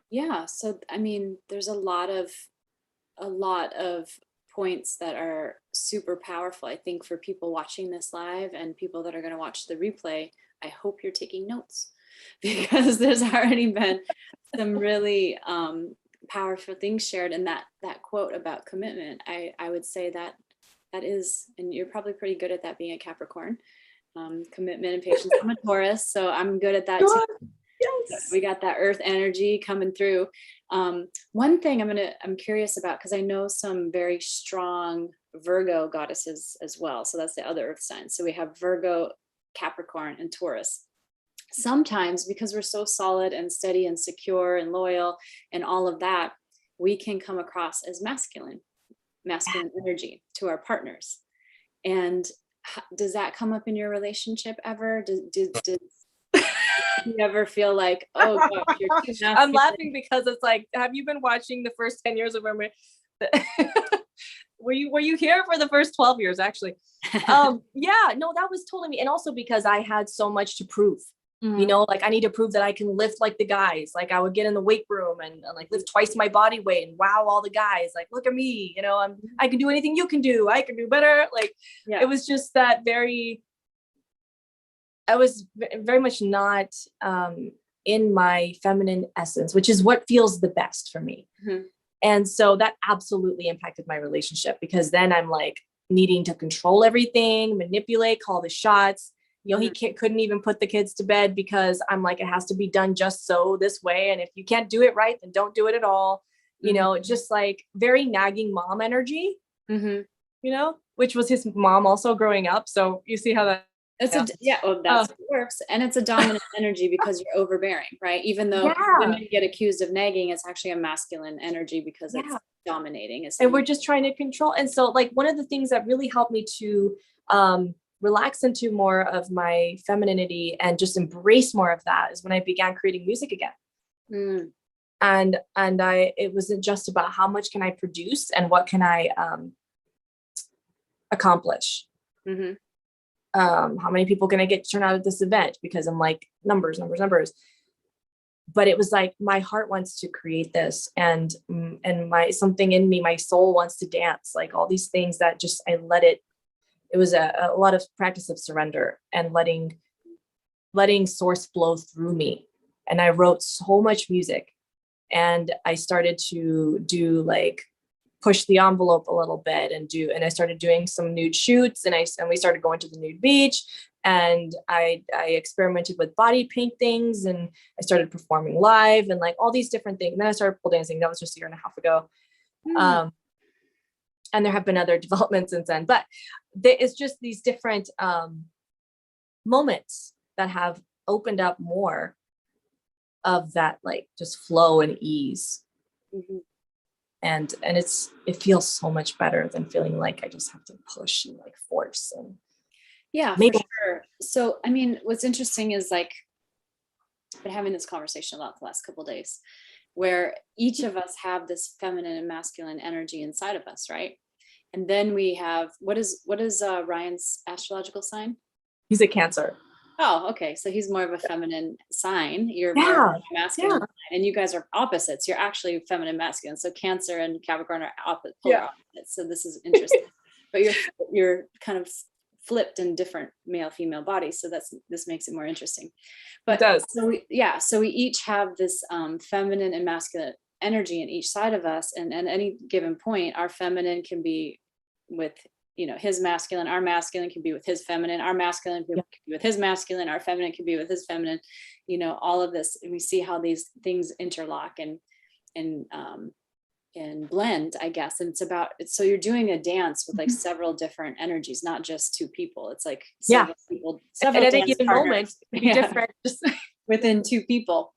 Yeah. So, there's a lot of points that are super powerful, I think, for people watching this live and people that are going to watch the replay. I hope you're taking notes, because there's already been some really powerful things shared. And that quote about commitment, I would say that is, and you're probably pretty good at that, being a Capricorn, commitment and patience. I'm a Taurus, so I'm good at that too. Yes. We got that earth energy coming through. One thing I'm curious about, because I know some very strong Virgo goddesses as well. So that's the other earth sign. So we have Virgo, Capricorn, and Taurus. sometimes because we're so solid and steady and secure and loyal and all of that, we can come across as masculine energy to our partners. And does that come up in your relationship ever? Did you ever feel like, oh gosh, you're too masculine? I'm laughing because it's like, have you been watching the first 10 years of our marriage? Were you here for the first 12 years actually? Yeah, no, that was totally me. And also because I had so much to prove. You know, like I need to prove that I can lift like the guys. Like I would get in the weight room and like lift twice my body weight and wow all the guys. Like, look at me, you know, I can do anything you can do. I can do better. Like it was just that I was very much not in my feminine essence, which is what feels the best for me. And so that absolutely impacted my relationship, because then I'm like needing to control everything, manipulate, call the shots. You know, he couldn't even put the kids to bed because I'm like, it has to be done just so this way. And if you can't do it right, then don't do it at all. You know, just like very nagging mom energy, you know, which was his mom also growing up. So you see how that. That's that's what works. And it's a dominant energy because you're overbearing, right? Even though women get accused of nagging, it's actually a masculine energy because it's dominating. And we're just trying to control. And so like one of the things that really helped me to relax into more of my femininity and just embrace more of that is when I began creating music again. And it wasn't just about how much can I produce and what can I accomplish. How many people can I get to turn out at this event? Because I'm like numbers. But it was like, my heart wants to create this, and my something in me, my soul wants to dance, like all these things that just, I let it. It was a lot of practice of surrender and letting source flow through me. And I wrote so much music, and I started to do like push the envelope a little bit and I started doing some nude shoots, and we started going to the nude beach, and I experimented with body paint things, and I started performing live and like all these different things. And then I started pole dancing. That was just a year and a half ago. And there have been other developments since then, but it's just these different moments that have opened up more of that, like just flow and ease. And it feels so much better than feeling like I just have to push and like force. And for sure. So, I mean, what's interesting is like, I've been having this conversation a lot the last couple of days, where each of us have this feminine and masculine energy inside of us, right? And then we have, what is Ryan's astrological sign? He's a Cancer. Oh, okay. So he's more of a feminine sign. You're more of a masculine sign, and you guys are opposites. You're actually feminine, masculine. So Cancer and Capricorn are polar opposites. So this is interesting. But you're kind of flipped in different male, female bodies. So this makes it more interesting. But it does. So we each have this feminine and masculine energy in each side of us. And at any given point, our feminine can be with, you know, his masculine, our masculine can be with his feminine, our masculine can be with his masculine, our feminine can be with his feminine, you know, all of this. And we see how these things interlock and blend, I guess. And so you're doing a dance with like several different energies, not just two people. It's like several people, several at a given moment, different within two people.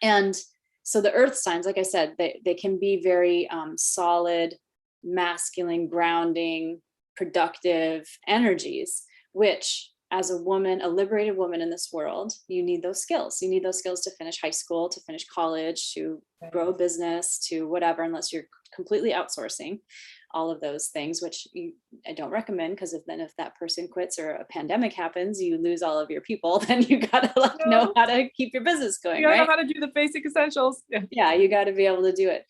And so the earth signs, like I said, they can be very solid, masculine, grounding, productive energies, which as a woman, a liberated woman in this world, you need those skills. You need those skills to finish high school, to finish college, to grow a business, to whatever, unless you're completely outsourcing all of those things, which I don't recommend, because if that person quits or a pandemic happens, you lose all of your people, then you got to know how to keep your business going. You know how to do the basic essentials. Yeah, you got to be able to do it.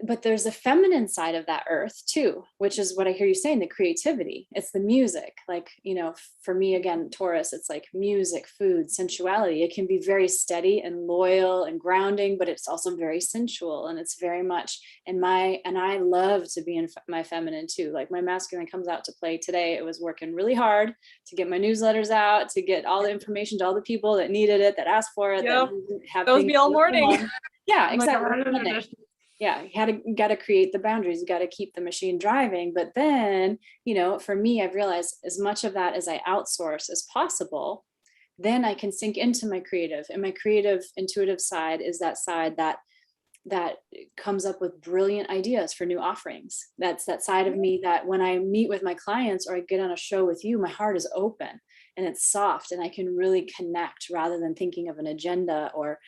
But there's a feminine side of that earth too, which is what I hear you saying, the creativity. It's the music. Like, you know, for me, again, Taurus, it's like music, food, sensuality. It can be very steady and loyal and grounding, but it's also very sensual. And it's very much and I love to be in my feminine too. Like my masculine comes out to play today. It was working really hard to get my newsletters out, to get all the information to all the people that needed it, that asked for it. That was me all morning. Yeah, exactly. Yeah, you got to create the boundaries, you got to keep the machine driving. But then, for me, I've realized as much of that as I outsource as possible, then I can sink into my creative, and my creative intuitive side is that side that comes up with brilliant ideas for new offerings. That's that side of me that when I meet with my clients or I get on a show with you, my heart is open and it's soft, and I can really connect rather than thinking of an agenda or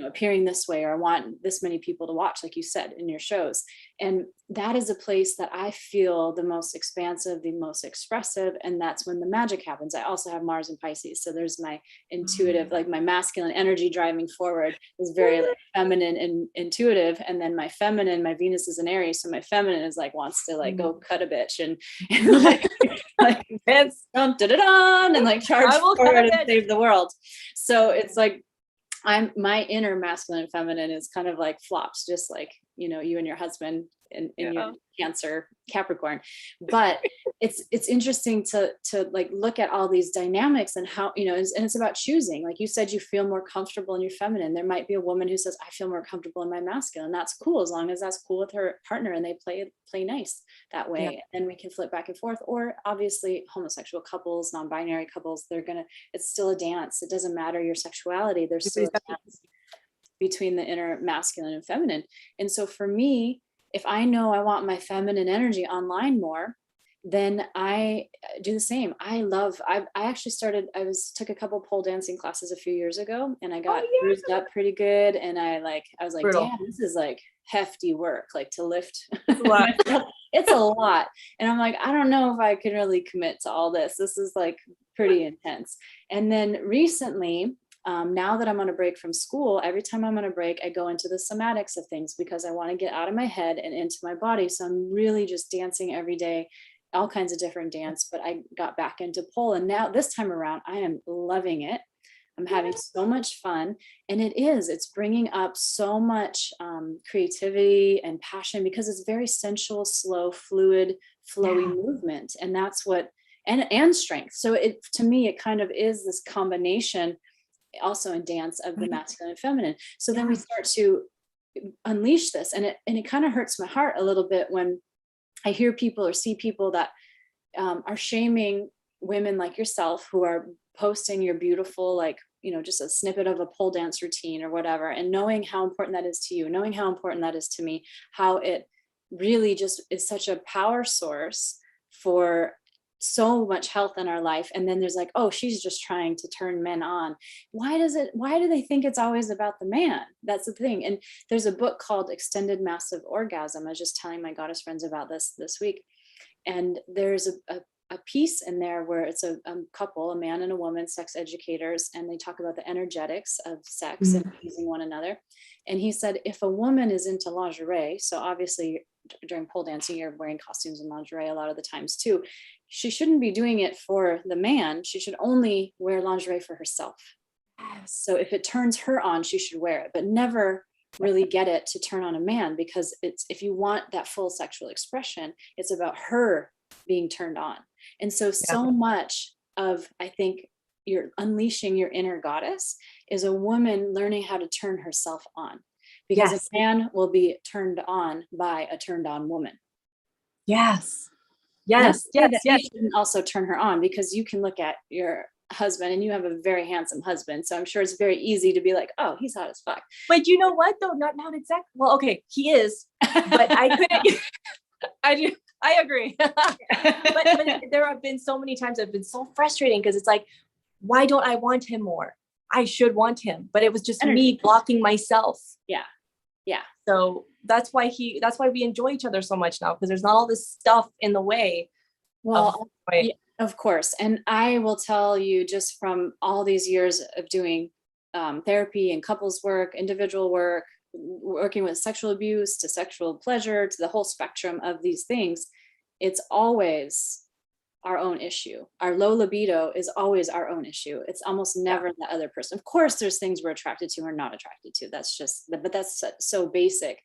appearing this way, or I want this many people to watch, like you said in your shows. And that is a place that I feel the most expansive, the most expressive. And that's when the magic happens. I also have Mars in Pisces. So there's my intuitive, like my masculine energy driving forward is very like feminine and intuitive. And then my feminine, my Venus is in Aries. So my feminine is like, wants to like go cut a bitch and like dance, and like charge forward and save the world. So it's like, my inner masculine and feminine is kind of like flops, just like, you and your husband in your Cancer Capricorn. But it's interesting to like look at all these dynamics and how, and it's about choosing. Like you said, you feel more comfortable in your feminine. There might be a woman who says, I feel more comfortable in my masculine. That's cool, as long as that's cool with her partner and they play nice that way. And then we can flip back and forth. Or obviously homosexual couples, non-binary couples, it's still a dance. It doesn't matter your sexuality. There's still a dance between the inner masculine and feminine. And so for me, if I know I want my feminine energy online more, then I do the same. I actually took a couple pole dancing classes a few years ago, and I got bruised up pretty good. And I was like, brutal. Damn, this is like hefty work, like to lift. It's a lot. And I'm like, I don't know if I can really commit to all this. This is like pretty intense. And then recently, now that I'm on a break from school, every time I'm on a break, I go into the somatics of things because I want to get out of my head and into my body. So I'm really just dancing every day, all kinds of different dance, but I got back into pole. And now this time around, I am loving it. I'm having so much fun. And it's bringing up so much creativity and passion, because it's very sensual, slow, fluid, flowy movement. And that's what, and strength. So to me, it kind of is this combination also in dance of the masculine and feminine. So then we start to unleash this, and it kind of hurts my heart a little bit when I hear people or see people that are shaming women like yourself who are posting your beautiful, like, just a snippet of a pole dance routine or whatever, and knowing how important that is to you, knowing how important that is to me, how it really just is such a power source for so much health in our life. And then there's like, oh, she's just trying to turn men on. Why do they think it's always about the man? That's the thing. And there's a book called Extended Massive Orgasm. I was just telling my goddess friends about this week. And there's a piece in there where it's a couple, a man and a woman, sex educators, and they talk about the energetics of sex and using one another. And he said, if a woman is into lingerie, so obviously during pole dancing, you're wearing costumes and lingerie a lot of the times too, she shouldn't be doing it for the man. She should only wear lingerie for herself. So if it turns her on, she should wear it, but never really get it to turn on a man, because if you want that full sexual expression, it's about her being turned on. And so much of, I think, you're unleashing your inner goddess is a woman learning how to turn herself on, because a man will be turned on by a turned on woman. Yes. You shouldn't also turn her on, because you can look at your husband, and you have a very handsome husband. So I'm sure it's very easy to be like, oh, he's hot as fuck. But you know what though? Not exactly. Well, okay, he is, but I couldn't. I agree. but there have been so many times I've been so frustrating, because it's like, why don't I want him more? I should want him, but it was just me blocking myself. Yeah. So that's why we enjoy each other so much now, because there's not all this stuff in the way. Well, of course. And I will tell you, just from all these years of doing therapy and couples work, individual work, working with sexual abuse to sexual pleasure, to the whole spectrum of these things, it's always our own issue. Our low libido is always our own issue. It's almost never the other person. Of course, there's things we're attracted to or not attracted to. But that's so basic,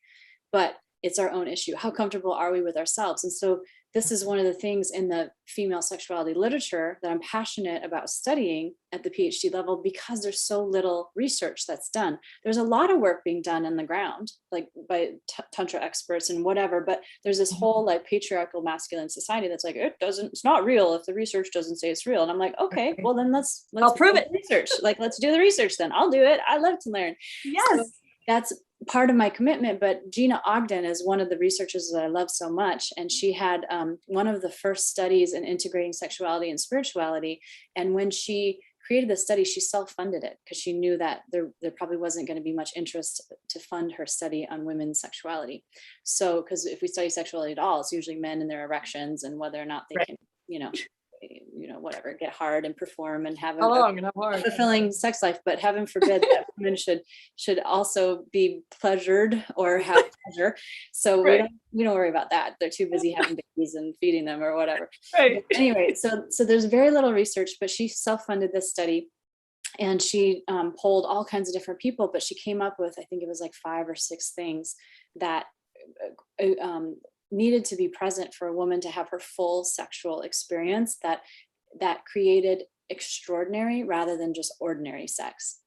but it's our own issue. How comfortable are we with ourselves? And so this is one of the things in the female sexuality literature that I'm passionate about studying at the PhD level, because there's so little research that's done. There's a lot of work being done on the ground, like by Tantra experts and whatever, but there's this whole like patriarchal masculine society that's like, it's not real if the research doesn't say it's real. And I'm like, okay, well then let's I'll prove it. Research. Like, let's do the research then. I'll do it. I love to learn. Yes. So that's part of my commitment. But Gina Ogden is one of the researchers that I love so much. And she had one of the first studies in integrating sexuality and spirituality. And when she created the study, she self-funded it because she knew that there probably wasn't going to be much interest to fund her study on women's sexuality. So, because if we study sexuality at all, it's usually men and their erections and whether or not they can, whatever, get hard and perform and have a fulfilling sex life. But heaven forbid that women should also be pleasured or have pleasure. So we don't worry about that. They're too busy having babies and feeding them or whatever. Right. But anyway, so there's very little research, but she self-funded this study. And she polled all kinds of different people, but she came up with, I think it was like 5 or 6 things that needed to be present for a woman to have her full sexual experience that created extraordinary rather than just ordinary sex.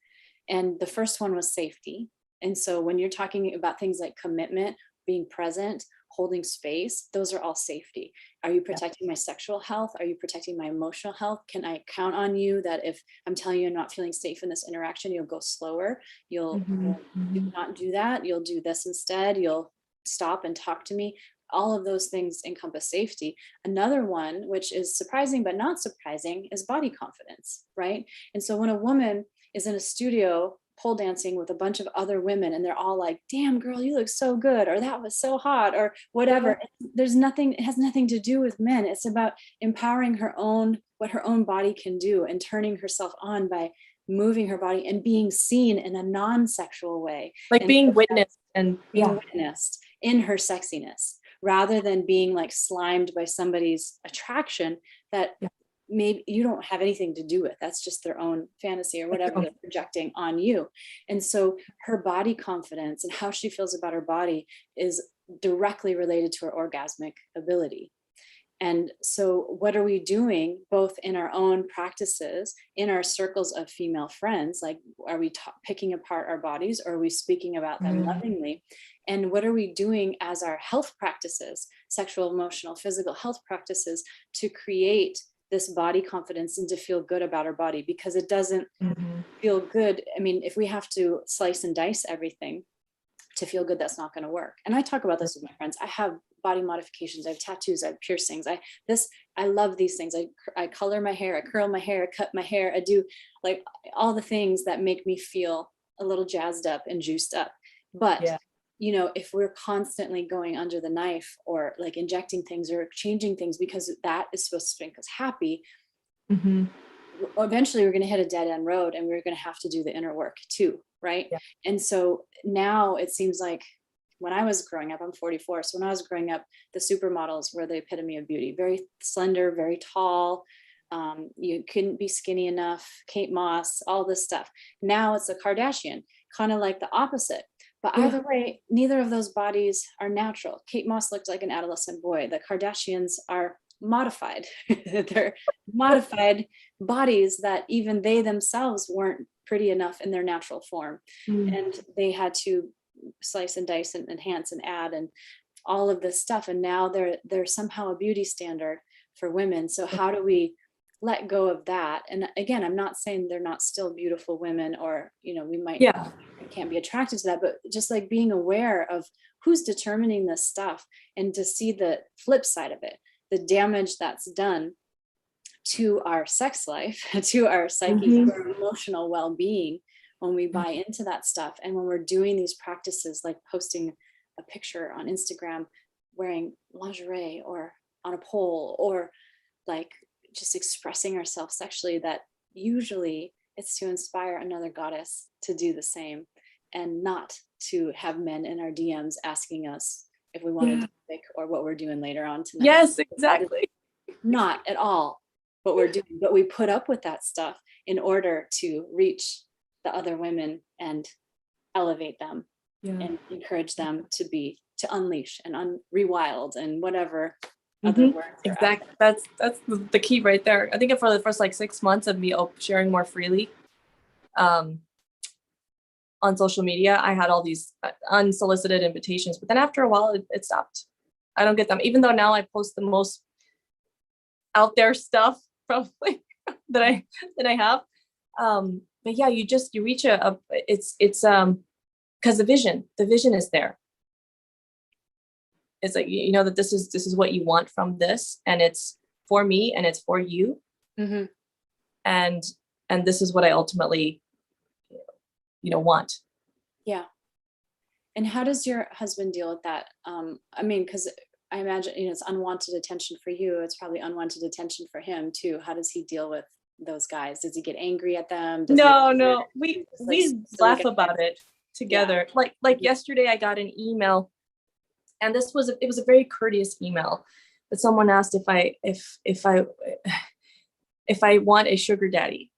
And the first one was safety. And so when you're talking about things like commitment, being present, holding space, those are all safety. Are you protecting my sexual health? Are you protecting my emotional health? Can I count on you that if I'm telling you I'm not feeling safe in this interaction, you'll go slower, you'll not do that, you'll do this instead, you'll stop and talk to me? All of those things encompass safety. Another one, which is surprising but not surprising, is body confidence, right? And so when a woman is in a studio pole dancing with a bunch of other women and they're all like, damn girl, you look so good, or that was so hot, or whatever, it has nothing to do with men. It's about empowering what her own body can do and turning herself on by moving her body and being seen in a non-sexual way, like being witnessed in her sexiness, rather than being like slimed by somebody's attraction that maybe you don't have anything to do with. That's just their own fantasy or whatever they're projecting on you. And so her body confidence and how she feels about her body is directly related to her orgasmic ability. And so what are we doing both in our own practices, in our circles of female friends? Like, are we picking apart our bodies, or are we speaking about them lovingly? And what are we doing as our health practices, sexual, emotional, physical health practices, to create this body confidence and to feel good about our body? Because it doesn't feel good. I mean, if we have to slice and dice everything to feel good, that's not going to work. And I talk about this with my friends. I have body modifications, I have tattoos, I have piercings. I love these things. I color my hair, I curl my hair, I cut my hair. I do like all the things that make me feel a little jazzed up and juiced up. But if we're constantly going under the knife or like injecting things or changing things because that is supposed to make us happy, eventually we're going to hit a dead end road, and we're going to have to do the inner work too. Right. Yeah. And so now it seems like when I was growing up, I'm 44. So when I was growing up, the supermodels were the epitome of beauty, very slender, very tall. You couldn't be skinny enough, Kate Moss, all this stuff. Now it's a Kardashian, kind of like the opposite. But either way, neither of those bodies are natural. Kate Moss looked like an adolescent boy. The Kardashians are modified. They're modified bodies that even they themselves weren't pretty enough in their natural form. And they had to slice and dice and enhance and add and all of this stuff. And now they're somehow a beauty standard for women. So how do we let go of that? And again, I'm not saying they're not still beautiful women, or, we might can't be attracted to that, but just like being aware of who's determining this stuff, and to see the flip side of it, the damage that's done to our sex life, to our psyche, to our emotional well-being when we buy into that stuff. And when we're doing these practices, like posting a picture on Instagram wearing lingerie or on a pole, or like just expressing ourselves sexually, that usually it's to inspire another goddess to do the same, and not to have men in our DMs asking us if we want to do it or what we're doing later on tonight. Yes, exactly. Not at all what we're doing, but we put up with that stuff in order to reach the other women and elevate them and encourage them to unleash and rewild and whatever other work. Exactly. That's the key right there. I think for the first like 6 months of me sharing more freely on social media, I had all these unsolicited invitations, but then after a while it stopped. I don't get them, even though now I post the most out there stuff probably that I have. But yeah, you reach it's because the vision is there. It's like, you know, that this is what you want from this, and it's for me and it's for you. Mm-hmm. And this is what I ultimately, want. Yeah. And how does your husband deal with that? I mean, because I imagine, it's unwanted attention for you. It's probably unwanted attention for him too. How does he deal with those guys? Does he get angry at them? No. We laugh about it together. Yeah. Like yesterday I got an email, and it was a very courteous email, but someone asked if I want a sugar daddy.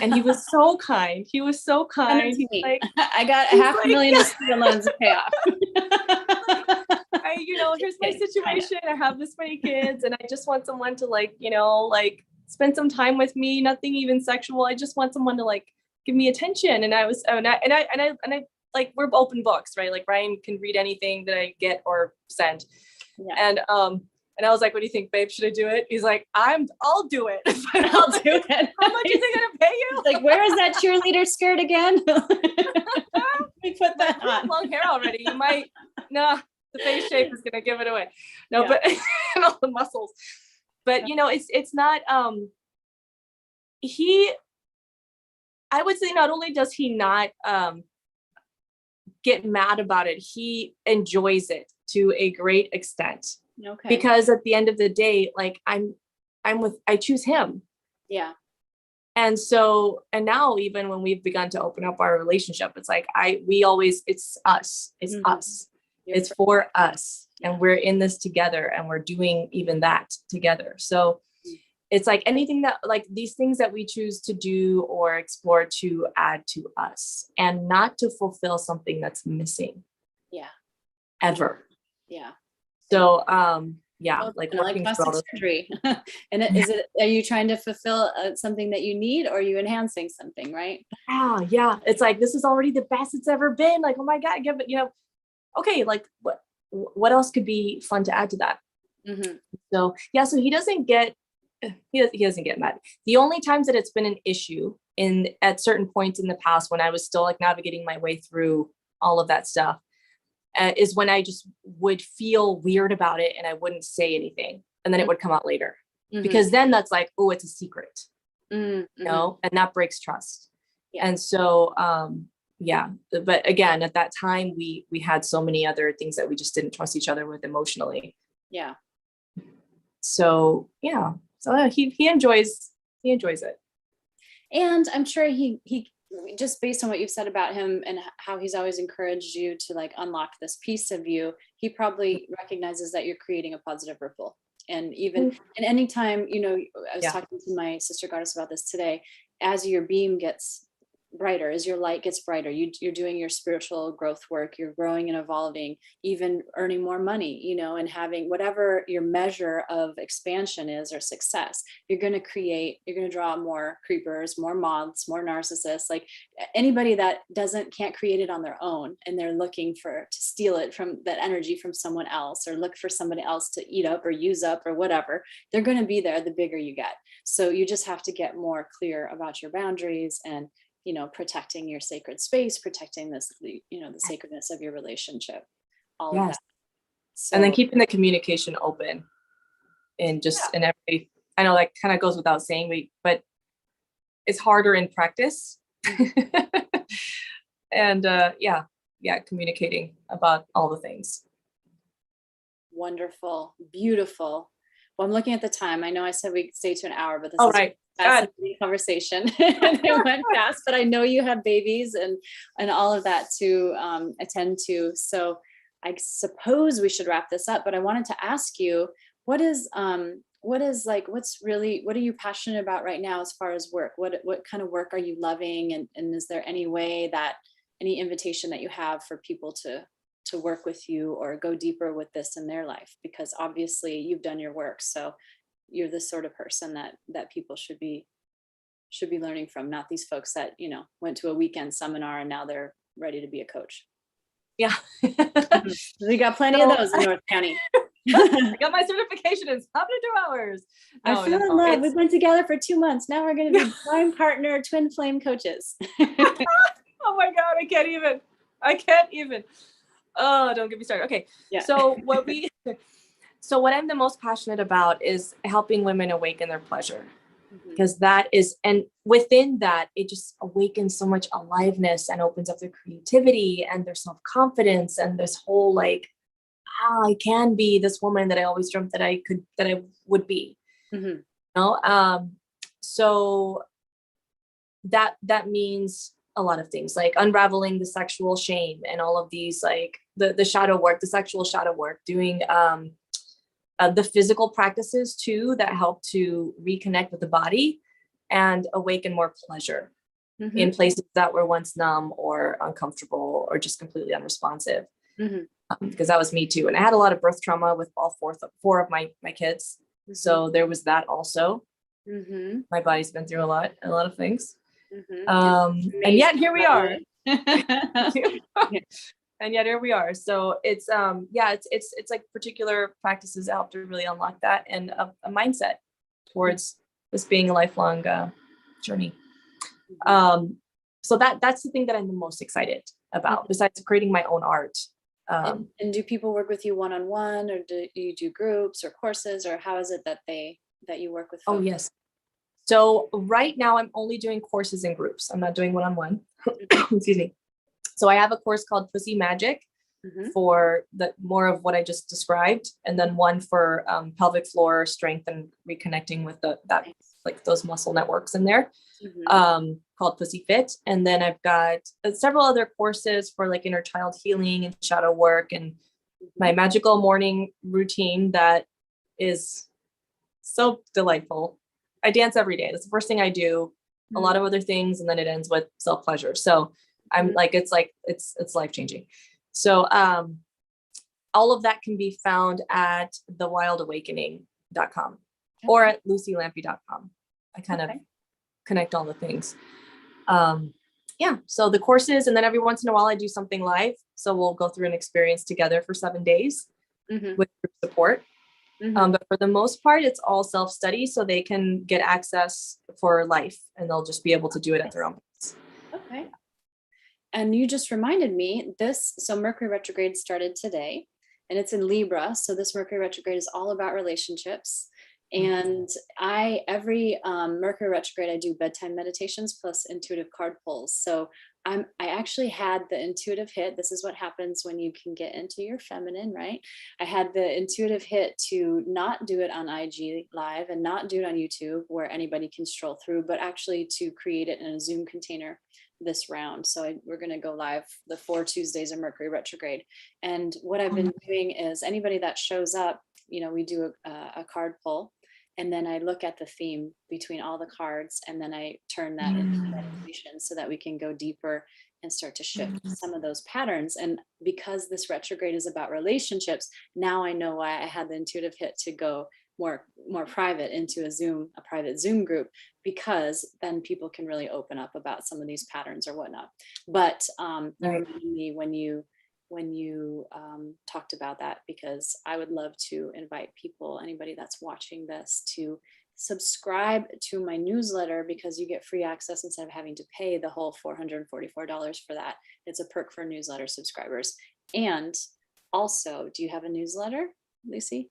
And he was so kind. He was so kind. Like, I got $500,000 of student loans to pay off. Here's my situation. I have this many kids, and I just want someone to spend some time with me. Nothing even sexual. I just want someone to give me attention. And I was, and I we're open books, right? Like Ryan can read anything that I get or send. Yeah. And I was like, what do you think, babe? Should I do it? He's like, I'll do it. I'll do it. How much is it going to pay you? Like, where is that cheerleader skirt again? We put that on. Long hair already. You might, the face shape is going to give it away. No, yeah. But and all the muscles. But it's not, I would say not only does he not get mad about it, he enjoys it to a great extent. Okay. Because at the end of the day, I choose him. Yeah. And now even when we've begun to open up our relationship, it's like, it's us, it's us, it's for us. And we're in this together, and we're doing even that together. So it's like anything that, these things that we choose to do or explore to add to us, and not to fulfill something that's missing. Yeah. Ever. Yeah. So, like plastic surgery. And are you trying to fulfill something that you need, or are you enhancing something, right? Yeah. It's like, this is already the best it's ever been. Like, oh my God, give it, okay. Like what else could be fun to add to that? Mm-hmm. So he doesn't get mad. The only times that it's been an issue at certain points in the past, when I was still navigating my way through all of that stuff, is when I just would feel weird about it and I wouldn't say anything, and then it would come out later. Mm-hmm. Because then that's like, oh, it's a secret, and that breaks trust. Yeah. And so, but again, at that time we had so many other things that we just didn't trust each other with emotionally. Yeah. So, yeah. So he enjoys it. And I'm sure he just based on what you've said about him and how he's always encouraged you to unlock this piece of you, he probably recognizes that you're creating a positive ripple. And even and anytime, I was talking to my sister goddess about this today, as your beam gets brighter, as your light gets brighter, you're doing your spiritual growth work, you're growing and evolving, even earning more money, and having whatever your measure of expansion is or success, you're going to draw more creepers, more moths, more narcissists, like anybody that can't create it on their own, and they're looking to steal it from that energy from someone else, or look for somebody else to eat up or use up or whatever, they're going to be there the bigger you get. So you just have to get more clear about your boundaries and protecting your sacred space, protecting this, the sacredness of your relationship, all of that. So, and then keeping the communication open, and in every, I know that kind of goes without saying, but it's harder in practice. And communicating about all the things. Wonderful, beautiful. Well, I'm looking at the time. I know I said we'd stay to an hour, but this is right. Fascinating conversation. It went fast, but I know you have babies and all of that to attend to. So I suppose we should wrap this up, but I wanted to ask you, what are you passionate about right now as far as work? What kind of work are you loving? And is there any invitation that you have for people to work with you or go deeper with this in their life, because obviously you've done your work. So you're the sort of person that people should be learning from, not these folks that, you know, went to a weekend seminar and now they're ready to be a coach. Yeah. We got plenty of those in North County. I got my certification in 72 hours. I feel in love. We've been together for 2 months. Now we're going to be blind partner, twin flame coaches. Oh my God, I can't even. Oh, don't get me started. Okay. Yeah. So what I'm the most passionate about is helping women awaken their pleasure, because that is, and within that, it just awakens so much aliveness and opens up their creativity and their self-confidence and this whole like, I can be this woman that I always dreamt that I would be. You know? So that means a lot of things, like unraveling the sexual shame and all of these, like the shadow work, the sexual shadow work, doing the physical practices too that help to reconnect with the body and awaken more pleasure in places that were once numb or uncomfortable or just completely unresponsive. Because that was me too, and I had a lot of birth trauma with all four of my kids, so there was that also. My body's been through a lot of things. And yet here we are. And yet here we are. So it's it's like particular practices that help to really unlock that, and a mindset towards this being a lifelong journey. So that's the thing that I'm the most excited about, besides creating my own art. And do people work with you one-on-one, or do you do groups or courses, or how is it that you work with folks? Oh, yes. So right now I'm only doing courses in groups. I'm not doing one-on-one. Excuse me. So I have a course called Pussy Magic for the more of what I just described, and then one for pelvic floor strength and reconnecting with that like those muscle networks in there, called Pussy Fit. And then I've got several other courses for like inner child healing and shadow work, and my magical morning routine that is so delightful. I dance every day. That's the first thing I do. A lot of other things, and then it ends with self-pleasure. So I'm like, it's life-changing. So all of that can be found at thewildawakening.com or at lucilampe.com. I kind of connect all the things. So the courses, and then every once in a while I do something live. So we'll go through an experience together for 7 days with group support. But for the most part, it's all self-study, so they can get access for life, and they'll just be able to do it at their own pace. Okay. And you just reminded me so Mercury retrograde started today, and it's in Libra. So this Mercury retrograde is all about relationships. And every Mercury retrograde, I do bedtime meditations plus intuitive card pulls. So I actually had the intuitive hit. This is what happens when you can get into your feminine, right? I had the intuitive hit to not do it on IG Live and not do it on YouTube where anybody can stroll through, but actually to create it in a Zoom container this round. So we're going to go live the 4 Tuesdays of Mercury retrograde. And what I've been doing is anybody that shows up, you know, we do a card pull. And then I look at the theme between all the cards, and then I turn that into meditation so that we can go deeper and start to shift some of those patterns. And because this retrograde is about relationships, now I know why I had the intuitive hit to go more private into a private Zoom group, because then people can really open up about some of these patterns or whatnot. But you reminded me when you talked about that, because I would love to invite people, anybody that's watching this, to subscribe to my newsletter, because you get free access instead of having to pay the whole $444 for that. It's a perk for newsletter subscribers. And also, do you have a newsletter, Lucy?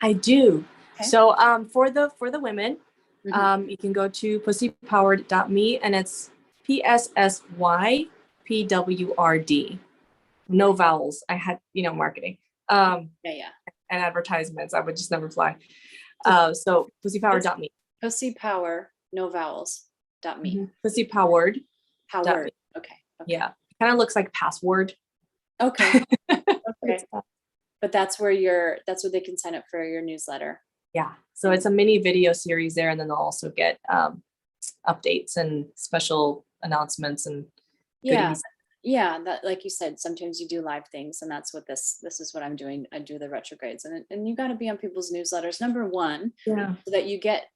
I do. Okay. So for the women, you can go to pussypowered.me, and it's PSSYPWRD. No vowels. I had, marketing, and advertisements. I would just never fly. So pussypower.me. Pussypower, no vowels.me. Pussypowered. Powered. Okay. Yeah. Kind of looks like password. Okay. Okay. But that's where they can sign up for your newsletter. Yeah. So it's a mini video series there, and then they'll also get updates and special announcements and goodies. yeah, that, like you said, sometimes you do live things, and that's what this is what I'm doing. I do the retrogrades, and you got to be on people's newsletters, number one, Yeah. so that you get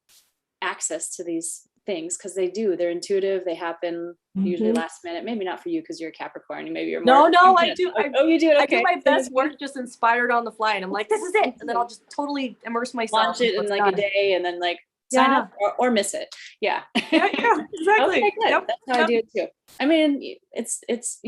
access to these things, because they're intuitive, they happen usually last minute. Maybe not for you because you're a Capricorn, maybe you're more no, I do. oh, you do it. I Okay, do my best work just inspired on the fly, and I'm like, this is it, and then I'll just totally immerse myself. Launch it in like a day, and then like sign up or miss it. Yeah. Yeah, exactly. Okay, good. Yep. That's how I do it too. I mean, it's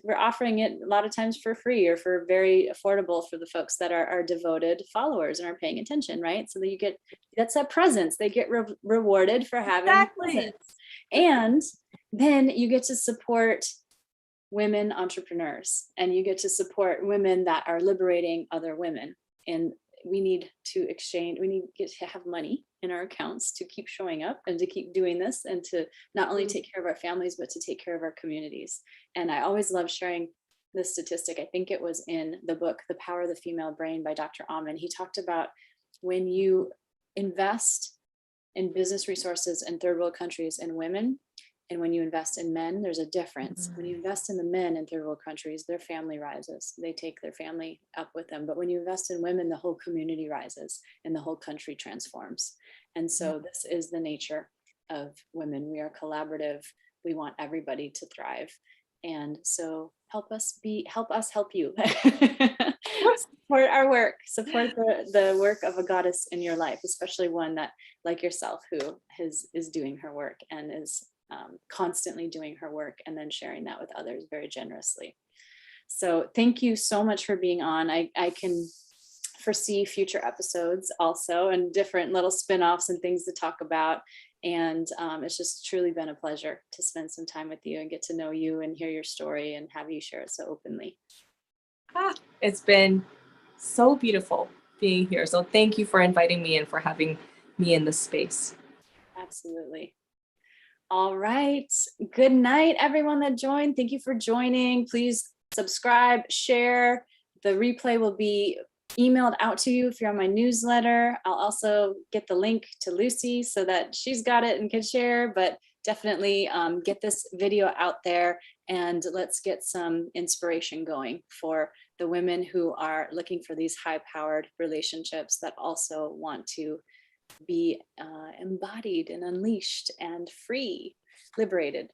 we're offering it a lot of times for free or for very affordable for the folks that are devoted followers and are paying attention, right? So that you get, that's a presence. They get rewarded for having presence. And then you get to support women entrepreneurs, and you get to support women that are liberating other women. And we need to exchange, we need to have money in our accounts to keep showing up and to keep doing this, and to not only take care of our families, but to take care of our communities. And I always love sharing this statistic. I think it was in the book, The Power of the Female Brain by Dr. Amen. He talked about when you invest in business resources in third world countries and women, and when you invest in men, there's a difference. When you invest in the men in third world countries, their family rises. They take their family up with them. But when you invest in women, the whole community rises and the whole country transforms. And so this is the nature of women. We are collaborative. We want everybody to thrive. And so help us help you. Support our work, support the work of a goddess in your life, especially one that, like yourself, who is doing her work and is constantly doing her work, and then sharing that with others very generously. So thank you so much for being on. I can foresee future episodes also, and different little spin-offs and things to talk about. And it's just truly been a pleasure to spend some time with you and get to know you and hear your story and have you share it so openly. It's been so beautiful being here. So thank you for inviting me and for having me in this space. Absolutely. All right. Good night, everyone that joined. Thank you for joining. Please subscribe, share. The replay will be emailed out to you if you're on my newsletter. I'll also get the link to Luci so that she's got it and can share, but definitely get this video out there, and let's get some inspiration going for the women who are looking for these high-powered relationships that also want to be embodied and unleashed and free, liberated.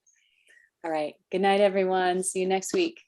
All right. Good night, everyone. See you next week.